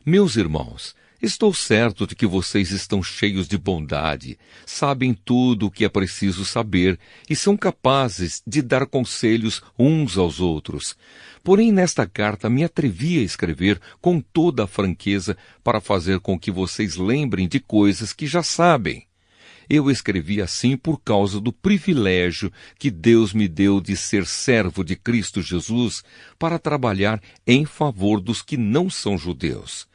Meus irmãos, estou certo de que vocês estão cheios de bondade, sabem tudo o que é preciso saber e são capazes de dar conselhos uns aos outros. Porém, nesta carta me atrevi a escrever com toda a franqueza para fazer com que vocês lembrem de coisas que já sabem. Eu escrevi assim por causa do privilégio que Deus me deu de ser servo de Cristo Jesus para trabalhar em favor dos que não são judeus.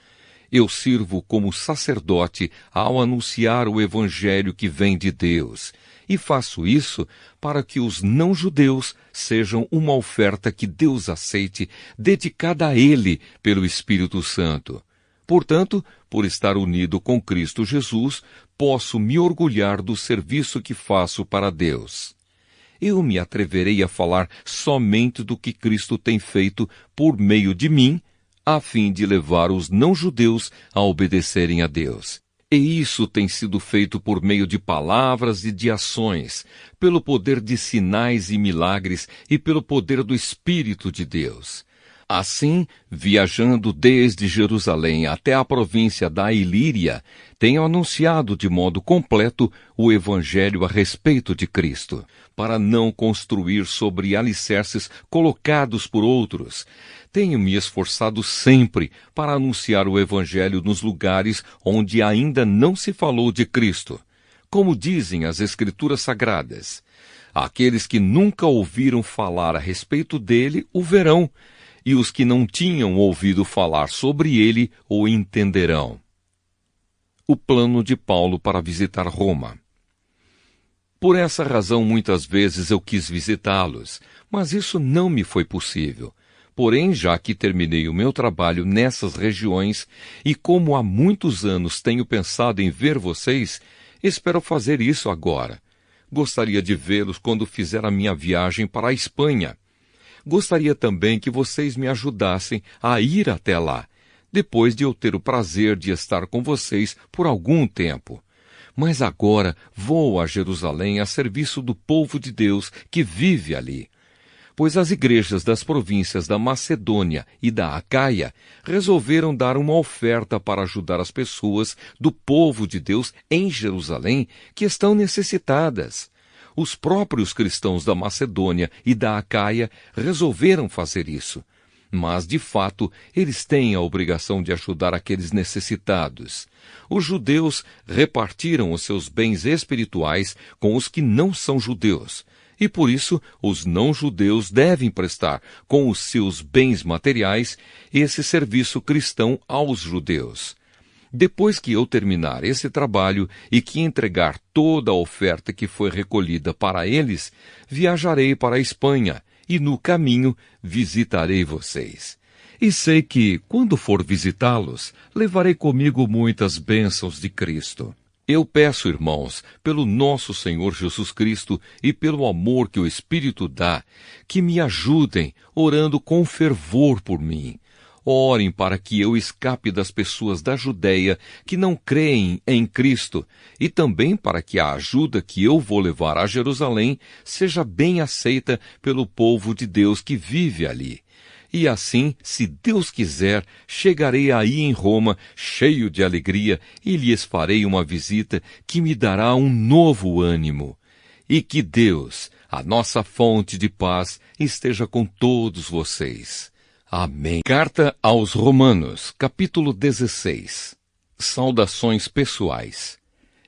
Eu sirvo como sacerdote ao anunciar o Evangelho que vem de Deus, e faço isso para que os não-judeus sejam uma oferta que Deus aceite, dedicada a Ele pelo Espírito Santo. Portanto, por estar unido com Cristo Jesus, posso me orgulhar do serviço que faço para Deus. Eu me atreverei a falar somente do que Cristo tem feito por meio de mim, a fim de levar os não-judeus a obedecerem a Deus. E isso tem sido feito por meio de palavras e de ações, pelo poder de sinais e milagres e pelo poder do Espírito de Deus. Assim, viajando desde Jerusalém até a província da Ilíria, tenho anunciado de modo completo o Evangelho a respeito de Cristo, para não construir sobre alicerces colocados por outros. Tenho me esforçado sempre para anunciar o Evangelho nos lugares onde ainda não se falou de Cristo. Como dizem as Escrituras Sagradas, aqueles que nunca ouviram falar a respeito dele o verão, e os que não tinham ouvido falar sobre ele o entenderão. O plano de Paulo para visitar Roma. Por essa razão, muitas vezes eu quis visitá-los, mas isso não me foi possível. Porém, já que terminei o meu trabalho nessas regiões e como há muitos anos tenho pensado em ver vocês, espero fazer isso agora. Gostaria de vê-los quando fizer a minha viagem para a Espanha. Gostaria também que vocês me ajudassem a ir até lá, depois de eu ter o prazer de estar com vocês por algum tempo. Mas agora vou a Jerusalém a serviço do povo de Deus que vive ali. Pois as igrejas das províncias da Macedônia e da Acaia resolveram dar uma oferta para ajudar as pessoas do povo de Deus em Jerusalém que estão necessitadas. Os próprios cristãos da Macedônia e da Acaia resolveram fazer isso. Mas, de fato, eles têm a obrigação de ajudar aqueles necessitados. Os judeus repartiram os seus bens espirituais com os que não são judeus. E, por isso, os não-judeus devem prestar, com os seus bens materiais, esse serviço cristão aos judeus. Depois que eu terminar esse trabalho e que entregar toda a oferta que foi recolhida para eles, viajarei para a Espanha e, no caminho, visitarei vocês. E sei que, quando for visitá-los, levarei comigo muitas bênçãos de Cristo. Eu peço, irmãos, pelo nosso Senhor Jesus Cristo e pelo amor que o Espírito dá, que me ajudem, orando com fervor por mim. Orem para que eu escape das pessoas da Judéia que não creem em Cristo e também para que a ajuda que eu vou levar a Jerusalém seja bem aceita pelo povo de Deus que vive ali. E assim, se Deus quiser, chegarei aí em Roma cheio de alegria e lhes farei uma visita que me dará um novo ânimo. E que Deus, a nossa fonte de paz, esteja com todos vocês. Amém. Carta aos Romanos, capítulo 16. Saudações pessoais.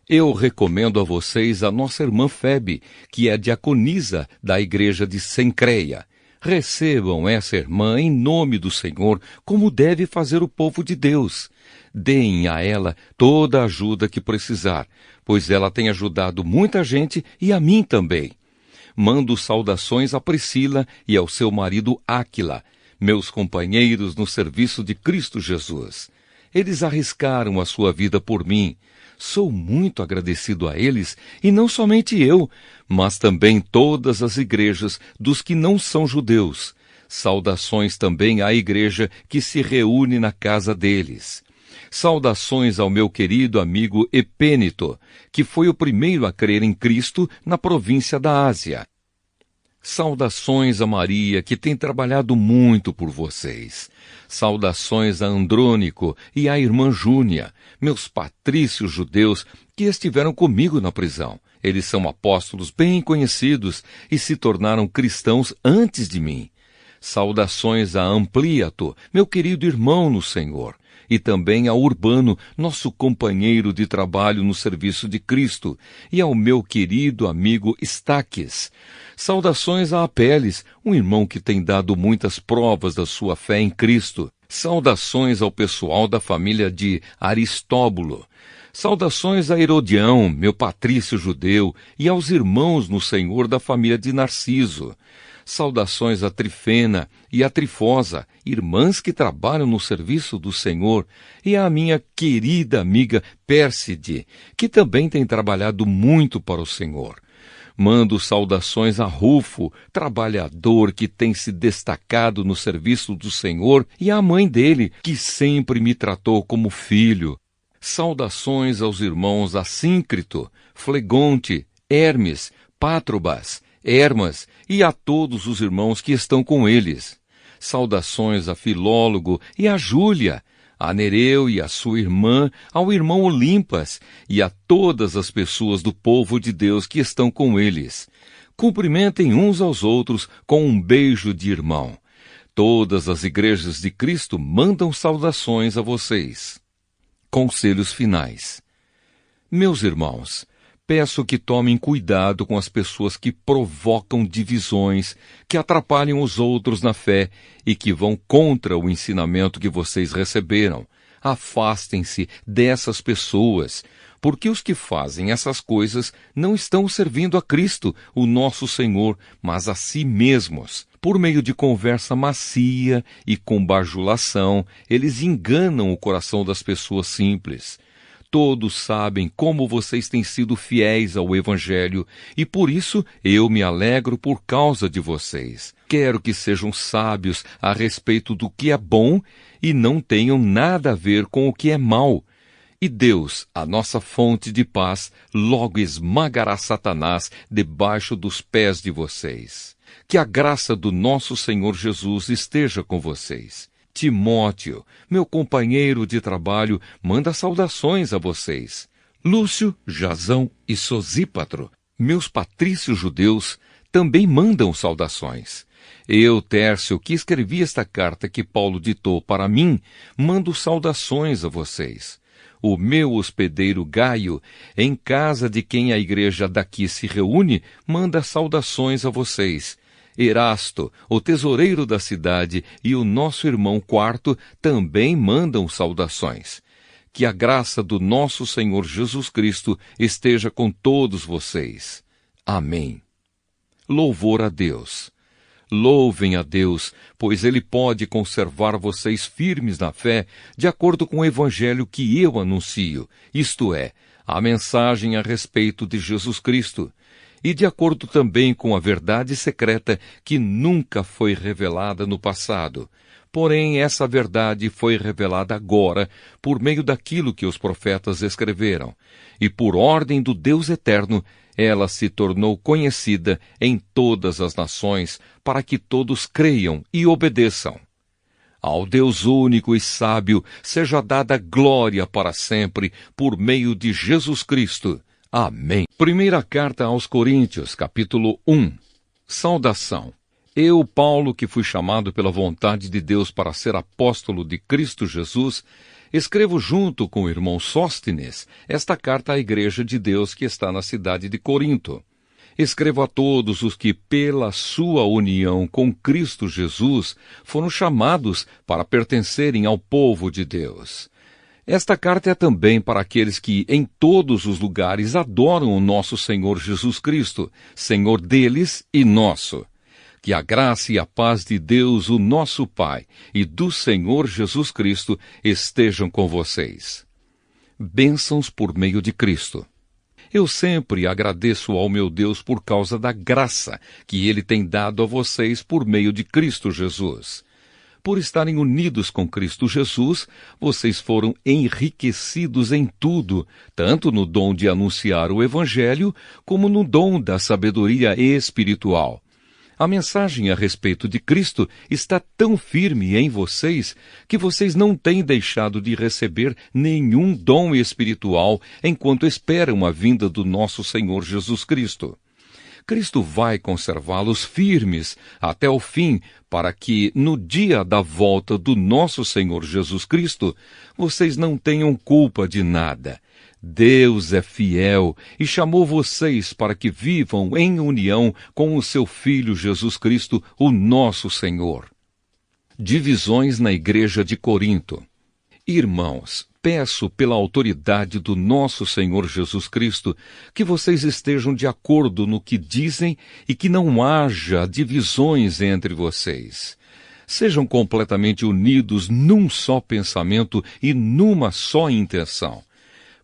Eu recomendo a vocês a nossa irmã Febe, que é diaconisa da igreja de Cencreia. Recebam essa irmã em nome do Senhor, como deve fazer o povo de Deus. Deem a ela toda a ajuda que precisar, pois ela tem ajudado muita gente e a mim também. Mando saudações a Priscila e ao seu marido Áquila, meus companheiros no serviço de Cristo Jesus. Eles arriscaram a sua vida por mim. Sou muito agradecido a eles, e não somente eu, mas também todas as igrejas dos que não são judeus. Saudações também à igreja que se reúne na casa deles. Saudações ao meu querido amigo Epênito, que foi o primeiro a crer em Cristo na província da Ásia. Saudações a Maria, que tem trabalhado muito por vocês. Saudações a Andrônico e à irmã Júnia, meus patrícios judeus que estiveram comigo na prisão. Eles são apóstolos bem conhecidos e se tornaram cristãos antes de mim. Saudações a Ampliato, meu querido irmão no Senhor, e também a Urbano, nosso companheiro de trabalho no serviço de Cristo, e ao meu querido amigo Estaques. Saudações a Apeles, um irmão que tem dado muitas provas da sua fé em Cristo. Saudações ao pessoal da família de Aristóbulo. Saudações a Herodião, meu patrício judeu, e aos irmãos no Senhor da família de Narciso. Saudações a Trifena e a Trifosa, irmãs que trabalham no serviço do Senhor, e à minha querida amiga Pérside, que também tem trabalhado muito para o Senhor. Mando saudações a Rufo, trabalhador que tem se destacado no serviço do Senhor, e à mãe dele, que sempre me tratou como filho. Saudações aos irmãos Assíncrito, Flegonte, Hermes, Pátrobas, Hermas e a todos os irmãos que estão com eles. Saudações a Filólogo e a Júlia, a Nereu e a sua irmã, ao irmão Olimpas e a todas as pessoas do povo de Deus que estão com eles. Cumprimentem uns aos outros com um beijo de irmão. Todas as igrejas de Cristo mandam saudações a vocês. Conselhos finais. Meus irmãos, peço que tomem cuidado com as pessoas que provocam divisões, que atrapalham os outros na fé e que vão contra o ensinamento que vocês receberam. Afastem-se dessas pessoas, porque os que fazem essas coisas não estão servindo a Cristo, o nosso Senhor, mas a si mesmos. Por meio de conversa macia e com bajulação, eles enganam o coração das pessoas simples. Todos sabem como vocês têm sido fiéis ao Evangelho, e por isso eu me alegro por causa de vocês. Quero que sejam sábios a respeito do que é bom e não tenham nada a ver com o que é mal. E Deus, a nossa fonte de paz, logo esmagará Satanás debaixo dos pés de vocês. Que a graça do nosso Senhor Jesus esteja com vocês. Timóteo, meu companheiro de trabalho, manda saudações a vocês. Lúcio, Jasão e Sosípatro, meus patrícios judeus, também mandam saudações. Eu, Tércio, que escrevi esta carta que Paulo ditou para mim, mando saudações a vocês. O meu hospedeiro Gaio, em casa de quem a igreja daqui se reúne, manda saudações a vocês. Erasto, o tesoureiro da cidade, e o nosso irmão Quarto também mandam saudações. Que a graça do nosso Senhor Jesus Cristo esteja com todos vocês. Amém. Louvor a Deus. Louvem a Deus, pois Ele pode conservar vocês firmes na fé, de acordo com o Evangelho que eu anuncio, isto é, a mensagem a respeito de Jesus Cristo, e de acordo também com a verdade secreta que nunca foi revelada no passado. Porém, essa verdade foi revelada agora por meio daquilo que os profetas escreveram, e por ordem do Deus eterno, ela se tornou conhecida em todas as nações, para que todos creiam e obedeçam. Ao Deus único e sábio seja dada glória para sempre, por meio de Jesus Cristo. Amém. Primeira carta aos Coríntios, capítulo 1. Saudação. Eu, Paulo, que fui chamado pela vontade de Deus para ser apóstolo de Cristo Jesus, escrevo junto com o irmão Sóstenes esta carta à igreja de Deus que está na cidade de Corinto. Escrevo a todos os que, pela sua união com Cristo Jesus, foram chamados para pertencerem ao povo de Deus. Esta carta é também para aqueles que, em todos os lugares, adoram o nosso Senhor Jesus Cristo, Senhor deles e nosso. Que a graça e a paz de Deus, o nosso Pai, e do Senhor Jesus Cristo estejam com vocês. Bênçãos por meio de Cristo. Eu sempre agradeço ao meu Deus por causa da graça que Ele tem dado a vocês por meio de Cristo Jesus. Por estarem unidos com Cristo Jesus, vocês foram enriquecidos em tudo, tanto no dom de anunciar o Evangelho, como no dom da sabedoria espiritual. A mensagem a respeito de Cristo está tão firme em vocês que vocês não têm deixado de receber nenhum dom espiritual enquanto esperam a vinda do nosso Senhor Jesus Cristo. Cristo vai conservá-los firmes até o fim, para que, no dia da volta do nosso Senhor Jesus Cristo, vocês não tenham culpa de nada. Deus é fiel e chamou vocês para que vivam em união com o seu Filho Jesus Cristo, o nosso Senhor. Divisões na Igreja de Corinto. Irmãos, peço pela autoridade do nosso Senhor Jesus Cristo que vocês estejam de acordo no que dizem e que não haja divisões entre vocês. Sejam completamente unidos num só pensamento e numa só intenção.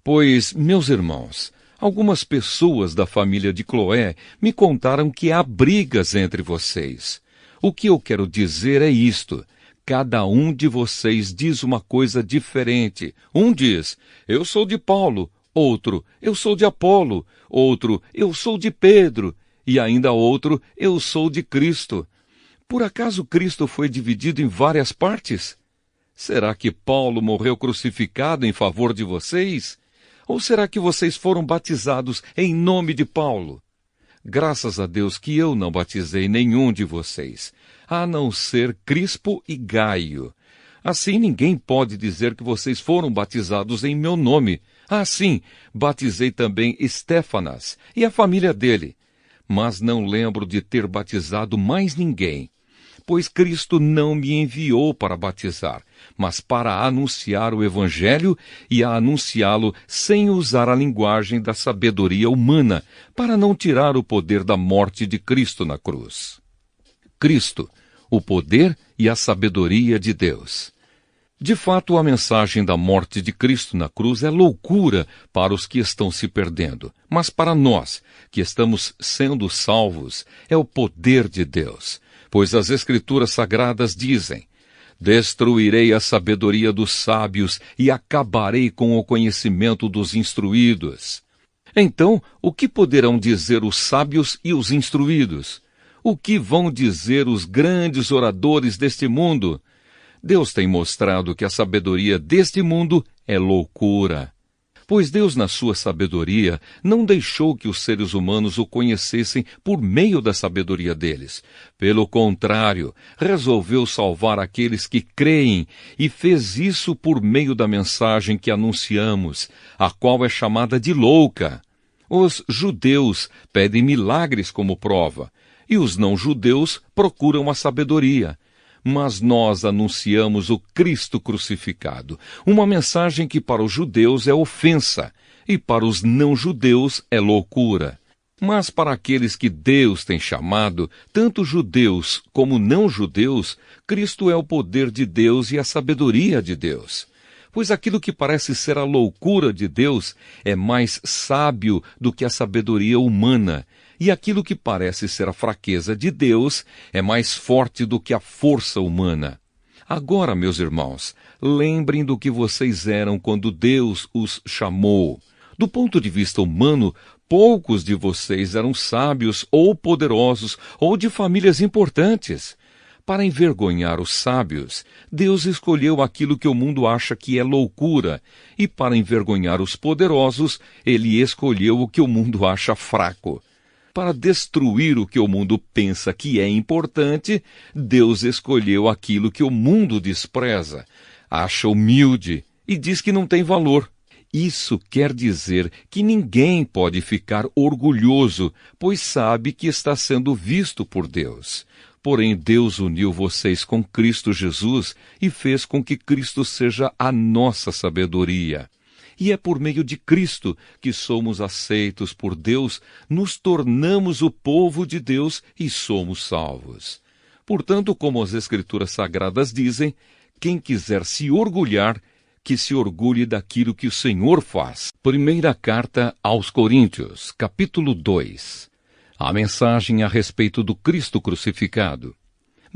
Pois, meus irmãos, algumas pessoas da família de Cloé me contaram que há brigas entre vocês. O que eu quero dizer é isto: cada um de vocês diz uma coisa diferente. Um diz, eu sou de Paulo, outro, eu sou de Apolo, outro, eu sou de Pedro, e ainda outro, eu sou de Cristo. Por acaso Cristo foi dividido em várias partes? Será que Paulo morreu crucificado em favor de vocês? Ou será que vocês foram batizados em nome de Paulo? Graças a Deus que eu não batizei nenhum de vocês, a não ser Crispo e Gaio. Assim ninguém pode dizer que vocês foram batizados em meu nome. Assim, batizei também Estéfanas e a família dele. Mas não lembro de ter batizado mais ninguém. Pois Cristo não me enviou para batizar, mas para anunciar o Evangelho e a anunciá-lo sem usar a linguagem da sabedoria humana, para não tirar o poder da morte de Cristo na cruz. Cristo, o poder e a sabedoria de Deus. De fato, a mensagem da morte de Cristo na cruz é loucura para os que estão se perdendo, mas para nós, que estamos sendo salvos, é o poder de Deus. Pois as Escrituras Sagradas dizem, destruirei a sabedoria dos sábios e acabarei com o conhecimento dos instruídos. Então, o que poderão dizer os sábios e os instruídos? O que vão dizer os grandes oradores deste mundo? Deus tem mostrado que a sabedoria deste mundo é loucura. Pois Deus, na sua sabedoria, não deixou que os seres humanos o conhecessem por meio da sabedoria deles. Pelo contrário, resolveu salvar aqueles que creem e fez isso por meio da mensagem que anunciamos, a qual é chamada de louca. Os judeus pedem milagres como prova, e os não-judeus procuram a sabedoria. Mas nós anunciamos o Cristo crucificado, uma mensagem que para os judeus é ofensa, e para os não-judeus é loucura. Mas para aqueles que Deus tem chamado, tanto judeus como não-judeus, Cristo é o poder de Deus e a sabedoria de Deus. Pois aquilo que parece ser a loucura de Deus é mais sábio do que a sabedoria humana, e aquilo que parece ser a fraqueza de Deus é mais forte do que a força humana. Agora, meus irmãos, lembrem do que vocês eram quando Deus os chamou. Do ponto de vista humano, poucos de vocês eram sábios ou poderosos ou de famílias importantes. Para envergonhar os sábios, Deus escolheu aquilo que o mundo acha que é loucura, e para envergonhar os poderosos, Ele escolheu o que o mundo acha fraco. Para destruir o que o mundo pensa que é importante, Deus escolheu aquilo que o mundo despreza, acha humilde e diz que não tem valor. Isso quer dizer que ninguém pode ficar orgulhoso, pois sabe que está sendo visto por Deus. Porém, Deus uniu vocês com Cristo Jesus e fez com que Cristo seja a nossa sabedoria. E é por meio de Cristo que somos aceitos por Deus, nos tornamos o povo de Deus e somos salvos. Portanto, como as Escrituras Sagradas dizem, quem quiser se orgulhar, que se orgulhe daquilo que o Senhor faz. Primeira Carta aos Coríntios, capítulo 2. A mensagem a respeito do Cristo crucificado.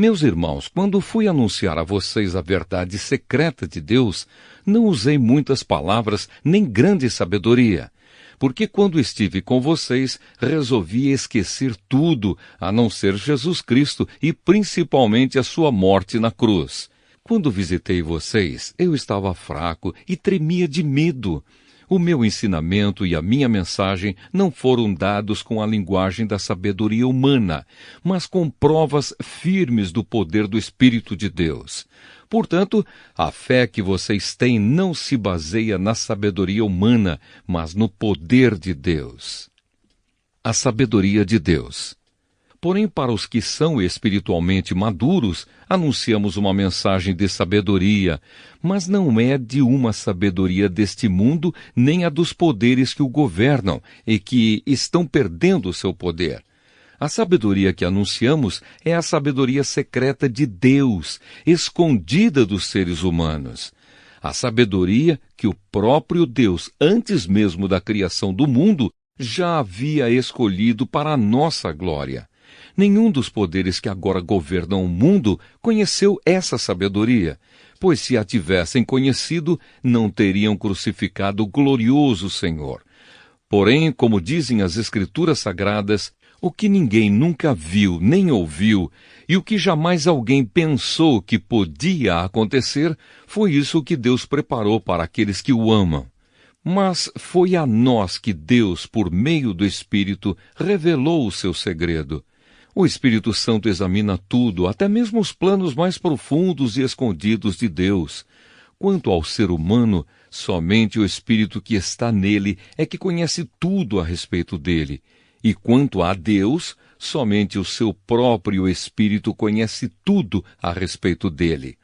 Meus irmãos, quando fui anunciar a vocês a verdade secreta de Deus, não usei muitas palavras nem grande sabedoria, porque quando estive com vocês, resolvi esquecer tudo, a não ser Jesus Cristo e principalmente a sua morte na cruz. Quando visitei vocês, eu estava fraco e tremia de medo. O meu ensinamento e a minha mensagem não foram dados com a linguagem da sabedoria humana, mas com provas firmes do poder do Espírito de Deus. Portanto, a fé que vocês têm não se baseia na sabedoria humana, mas no poder de Deus. A sabedoria de Deus. Porém, para os que são espiritualmente maduros, anunciamos uma mensagem de sabedoria, mas não é de uma sabedoria deste mundo, nem a dos poderes que o governam e que estão perdendo o seu poder. A sabedoria que anunciamos é a sabedoria secreta de Deus, escondida dos seres humanos. A sabedoria que o próprio Deus, antes mesmo da criação do mundo, já havia escolhido para a nossa glória. Nenhum dos poderes que agora governam o mundo conheceu essa sabedoria, pois se a tivessem conhecido, não teriam crucificado o glorioso Senhor. Porém, como dizem as Escrituras Sagradas, o que ninguém nunca viu nem ouviu, e o que jamais alguém pensou que podia acontecer, foi isso que Deus preparou para aqueles que o amam. Mas foi a nós que Deus, por meio do Espírito, revelou o seu segredo. O Espírito Santo examina tudo, até mesmo os planos mais profundos e escondidos de Deus. Quanto ao ser humano, somente o Espírito que está nele é que conhece tudo a respeito dele. E quanto a Deus, somente o seu próprio Espírito conhece tudo a respeito dele.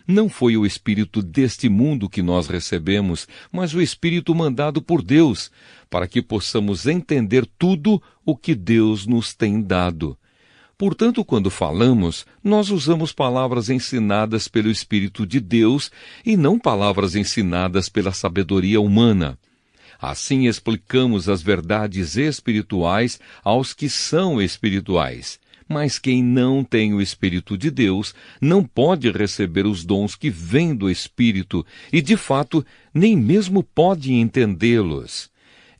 Não foi o Espírito deste mundo que nós recebemos, mas o Espírito mandado por Deus, para que possamos entender tudo o que Deus nos tem dado. Portanto, quando falamos, nós usamos palavras ensinadas pelo Espírito de Deus e não palavras ensinadas pela sabedoria humana. Assim explicamos as verdades espirituais aos que são espirituais. Mas quem não tem o Espírito de Deus não pode receber os dons que vêm do Espírito e, de fato, nem mesmo pode entendê-los.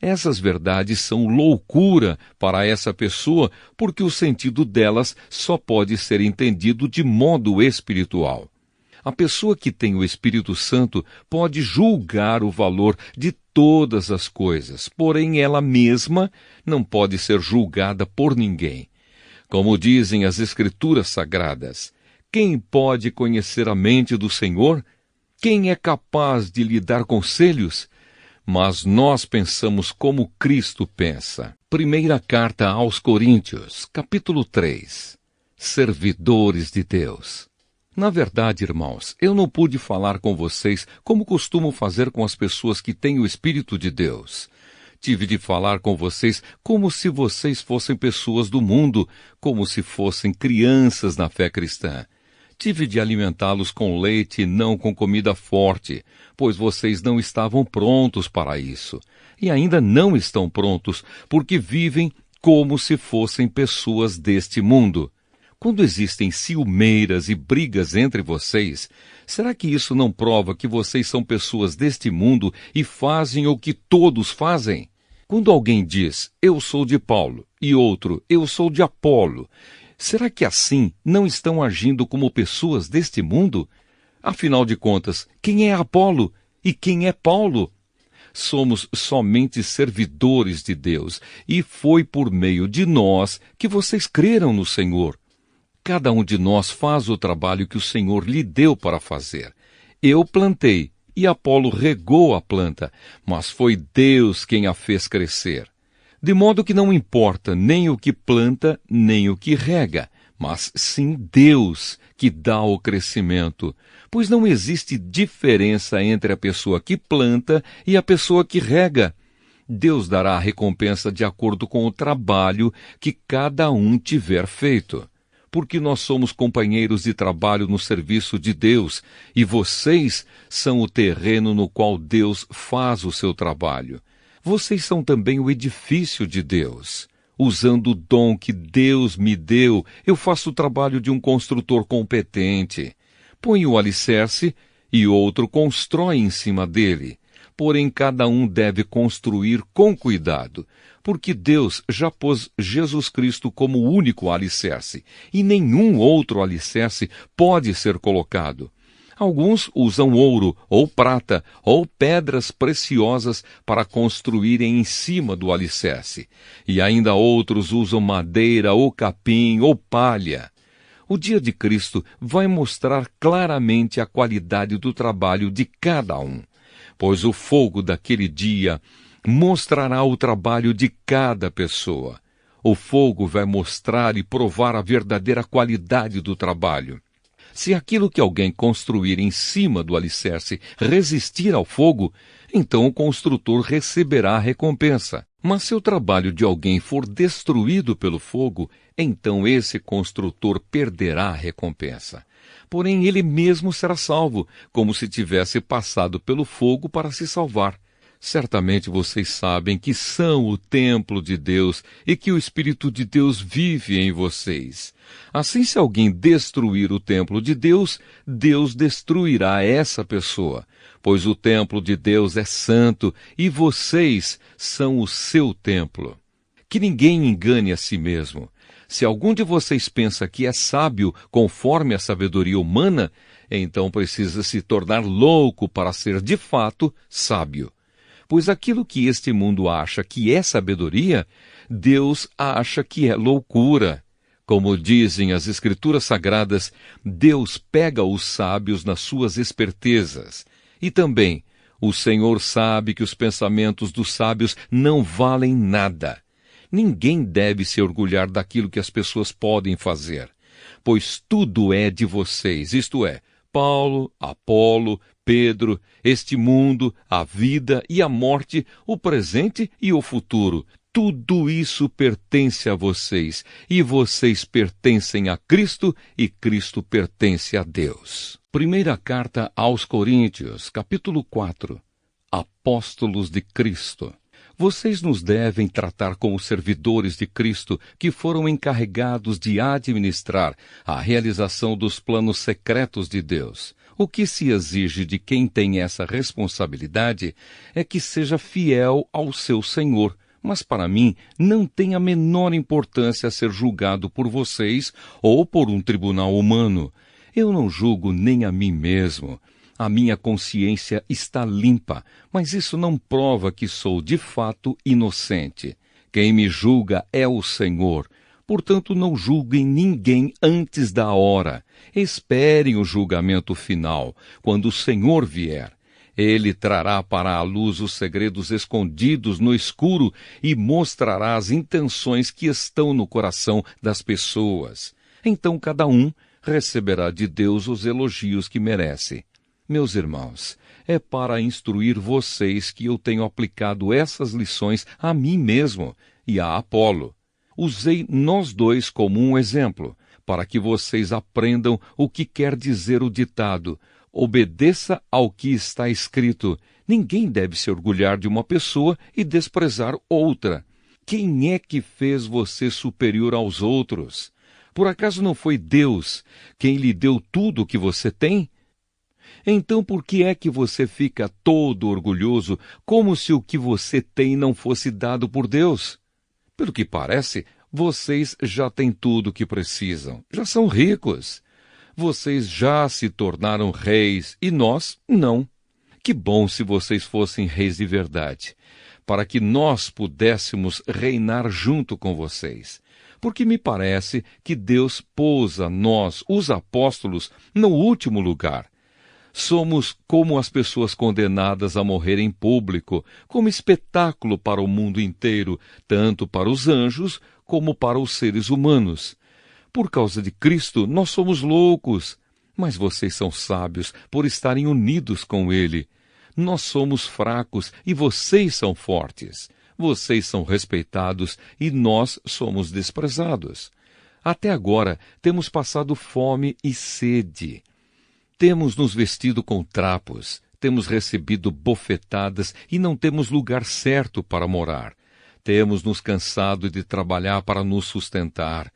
Essas verdades são loucura para essa pessoa, porque o sentido delas só pode ser entendido de modo espiritual. A pessoa que tem o Espírito Santo pode julgar o valor de todas as coisas, porém ela mesma não pode ser julgada por ninguém. Como dizem as Escrituras Sagradas, quem pode conhecer a mente do Senhor? Quem é capaz de lhe dar conselhos? Mas nós pensamos como Cristo pensa. Primeira carta aos Coríntios, capítulo 3. Servidores de Deus. Na verdade, irmãos, eu não pude falar com vocês como costumo fazer com as pessoas que têm o Espírito de Deus. Tive de falar com vocês como se vocês fossem pessoas do mundo, como se fossem crianças na fé cristã. Tive de alimentá-los com leite e não com comida forte, pois vocês não estavam prontos para isso. E ainda não estão prontos, porque vivem como se fossem pessoas deste mundo. Quando existem ciumeiras e brigas entre vocês, será que isso não prova que vocês são pessoas deste mundo e fazem o que todos fazem? Quando alguém diz, eu sou de Paulo, e outro, eu sou de Apolo, será que assim não estão agindo como pessoas deste mundo? Afinal de contas, quem é Apolo e quem é Paulo? Somos somente servidores de Deus, e foi por meio de nós que vocês creram no Senhor. Cada um de nós faz o trabalho que o Senhor lhe deu para fazer. Eu plantei, e Apolo regou a planta, mas foi Deus quem a fez crescer. De modo que não importa nem o que planta, nem o que rega, mas sim Deus que dá o crescimento, pois não existe diferença entre a pessoa que planta e a pessoa que rega. Deus dará a recompensa de acordo com o trabalho que cada um tiver feito. Porque nós somos companheiros de trabalho no serviço de Deus, e vocês são o terreno no qual Deus faz o seu trabalho. Vocês são também o edifício de Deus. Usando o dom que Deus me deu, eu faço o trabalho de um construtor competente. Põe o alicerce e outro constrói em cima dele. Porém, cada um deve construir com cuidado, porque Deus já pôs Jesus Cristo como o único alicerce, e nenhum outro alicerce pode ser colocado. Alguns usam ouro, ou prata, ou pedras preciosas para construírem em cima do alicerce, e ainda outros usam madeira, ou capim, ou palha. O dia de Cristo vai mostrar claramente a qualidade do trabalho de cada um, pois o fogo daquele dia mostrará o trabalho de cada pessoa. O fogo vai mostrar e provar a verdadeira qualidade do trabalho. Se aquilo que alguém construir em cima do alicerce resistir ao fogo, então o construtor receberá a recompensa. Mas se o trabalho de alguém for destruído pelo fogo, então esse construtor perderá a recompensa. Porém, ele mesmo será salvo, como se tivesse passado pelo fogo para se salvar. Certamente vocês sabem que são o templo de Deus e que o Espírito de Deus vive em vocês. Assim, se alguém destruir o templo de Deus, Deus destruirá essa pessoa, pois o templo de Deus é santo e vocês são o seu templo. Que ninguém engane a si mesmo. Se algum de vocês pensa que é sábio conforme a sabedoria humana, então precisa se tornar louco para ser de fato sábio. Pois aquilo que este mundo acha que é sabedoria, Deus acha que é loucura. Como dizem as Escrituras Sagradas, Deus pega os sábios nas suas espertezas. E também, o Senhor sabe que os pensamentos dos sábios não valem nada. Ninguém deve se orgulhar daquilo que as pessoas podem fazer, pois tudo é de vocês, isto é, Paulo, Apolo, Pedro, este mundo, a vida e a morte, o presente e o futuro. Tudo isso pertence a vocês, e vocês pertencem a Cristo, e Cristo pertence a Deus. Primeira carta aos Coríntios, capítulo 4. Apóstolos de Cristo. Vocês nos devem tratar como servidores de Cristo que foram encarregados de administrar a realização dos planos secretos de Deus. O que se exige de quem tem essa responsabilidade é que seja fiel ao seu Senhor, mas para mim não tem a menor importância ser julgado por vocês ou por um tribunal humano. Eu não julgo nem a mim mesmo. A minha consciência está limpa, mas isso não prova que sou de fato inocente. Quem me julga é o Senhor. Portanto, não julguem ninguém antes da hora. Esperem o julgamento final, quando o Senhor vier. Ele trará para a luz os segredos escondidos no escuro e mostrará as intenções que estão no coração das pessoas. Então cada um receberá de Deus os elogios que merece. Meus irmãos, é para instruir vocês que eu tenho aplicado essas lições a mim mesmo e a Apolo. Usei nós dois como um exemplo, para que vocês aprendam o que quer dizer o ditado: obedeça ao que está escrito. Ninguém deve se orgulhar de uma pessoa e desprezar outra. Quem é que fez você superior aos outros? Por acaso não foi Deus quem lhe deu tudo o que você tem? Então por que é que você fica todo orgulhoso, como se o que você tem não fosse dado por Deus? Pelo que parece, vocês já têm tudo o que precisam, já são ricos. Vocês já se tornaram reis e nós não. Que bom se vocês fossem reis de verdade, para que nós pudéssemos reinar junto com vocês. Porque me parece que Deus pôs a nós, os apóstolos, no último lugar. Somos como as pessoas condenadas a morrer em público, como espetáculo para o mundo inteiro, tanto para os anjos como para os seres humanos. Por causa de Cristo, nós somos loucos, mas vocês são sábios por estarem unidos com Ele. Nós somos fracos e vocês são fortes. Vocês são respeitados e nós somos desprezados. Até agora, temos passado fome e sede. Temos nos vestido com trapos, temos recebido bofetadas e não temos lugar certo para morar. Temos nos cansado de trabalhar para nos sustentar.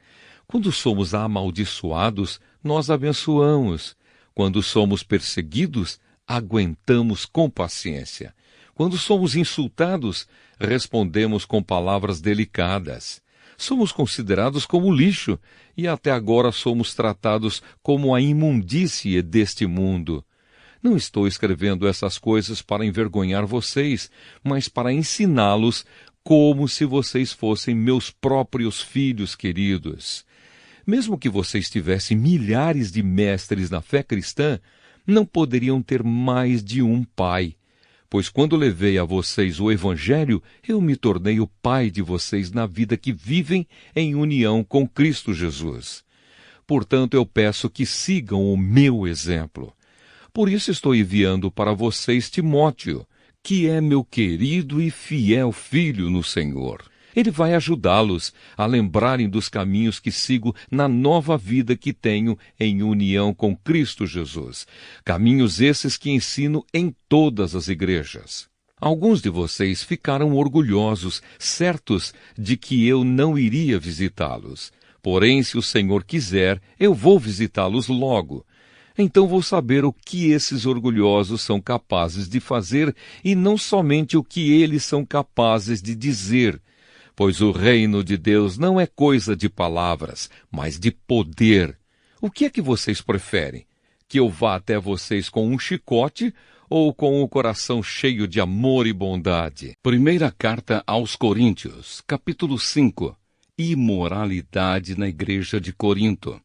Quando somos amaldiçoados, nós abençoamos. Quando somos perseguidos, aguentamos com paciência. Quando somos insultados, respondemos com palavras delicadas. Somos considerados como lixo e até agora somos tratados como a imundície deste mundo. Não estou escrevendo essas coisas para envergonhar vocês, mas para ensiná-los como se vocês fossem meus próprios filhos queridos. Mesmo que vocês tivessem milhares de mestres na fé cristã, não poderiam ter mais de um pai. Pois quando levei a vocês o Evangelho, eu me tornei o pai de vocês na vida que vivem em união com Cristo Jesus. Portanto, eu peço que sigam o meu exemplo. Por isso estou enviando para vocês Timóteo, que é meu querido e fiel filho no Senhor. Ele vai ajudá-los a lembrarem dos caminhos que sigo na nova vida que tenho em união com Cristo Jesus. Caminhos esses que ensino em todas as igrejas. Alguns de vocês ficaram orgulhosos, certos de que eu não iria visitá-los. Porém, se o Senhor quiser, eu vou visitá-los logo. Então vou saber o que esses orgulhosos são capazes de fazer e não somente o que eles são capazes de dizer. Pois o reino de Deus não é coisa de palavras, mas de poder. O que é que vocês preferem? Que eu vá até vocês com um chicote ou com o coração cheio de amor e bondade? Primeira carta aos Coríntios, capítulo 5. Imoralidade na igreja de Corinto.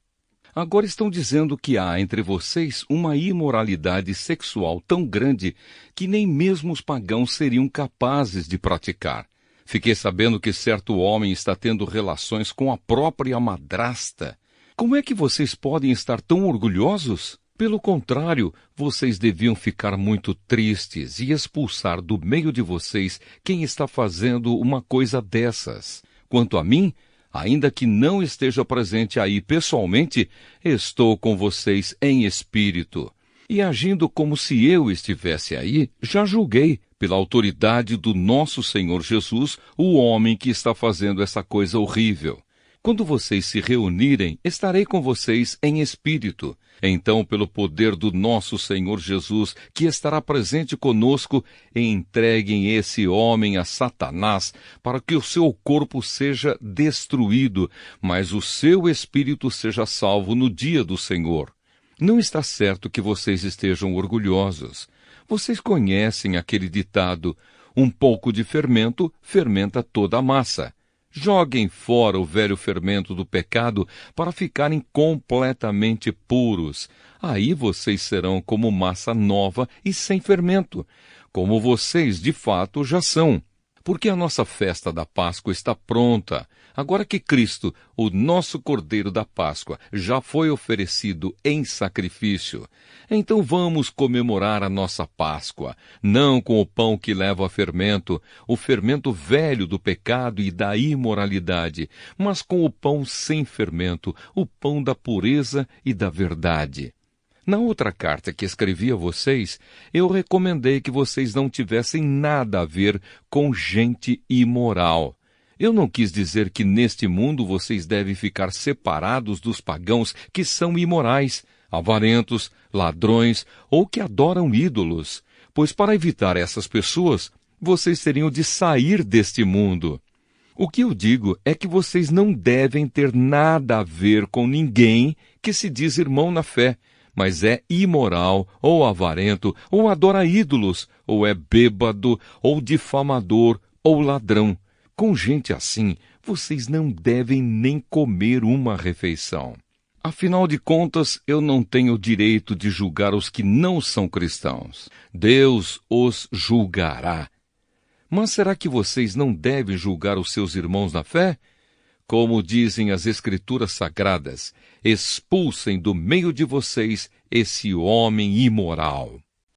Agora estão dizendo que há entre vocês uma imoralidade sexual tão grande que nem mesmo os pagãos seriam capazes de praticar. Fiquei sabendo que certo homem está tendo relações com a própria madrasta. Como é que vocês podem estar tão orgulhosos? Pelo contrário, vocês deviam ficar muito tristes e expulsar do meio de vocês quem está fazendo uma coisa dessas. Quanto a mim, ainda que não esteja presente aí pessoalmente, estou com vocês em espírito. E agindo como se eu estivesse aí, já julguei, pela autoridade do nosso Senhor Jesus, o homem que está fazendo essa coisa horrível. Quando vocês se reunirem, estarei com vocês em espírito. Então, pelo poder do nosso Senhor Jesus, que estará presente conosco, entreguem esse homem a Satanás, para que o seu corpo seja destruído, mas o seu espírito seja salvo no dia do Senhor. Não está certo que vocês estejam orgulhosos. Vocês conhecem aquele ditado, um pouco de fermento fermenta toda a massa. Joguem fora o velho fermento do pecado para ficarem completamente puros. Aí vocês serão como massa nova e sem fermento, como vocês de fato já são. Porque a nossa festa da Páscoa está pronta. Agora que Cristo, o nosso Cordeiro da Páscoa, já foi oferecido em sacrifício, então vamos comemorar a nossa Páscoa, não com o pão que leva a fermento, o fermento velho do pecado e da imoralidade, mas com o pão sem fermento, o pão da pureza e da verdade. Na outra carta que escrevi a vocês, eu recomendei que vocês não tivessem nada a ver com gente imoral. Eu não quis dizer que neste mundo vocês devem ficar separados dos pagãos que são imorais, avarentos, ladrões ou que adoram ídolos, pois para evitar essas pessoas, vocês teriam de sair deste mundo. O que eu digo é que vocês não devem ter nada a ver com ninguém que se diz irmão na fé, mas é imoral, ou avarento, ou adora ídolos, ou é bêbado, ou difamador, ou ladrão. Com gente assim, vocês não devem nem comer uma refeição. Afinal de contas, eu não tenho o direito de julgar os que não são cristãos. Deus os julgará. Mas será que vocês não devem julgar os seus irmãos na fé? Como dizem as Escrituras Sagradas, expulsem do meio de vocês esse homem imoral.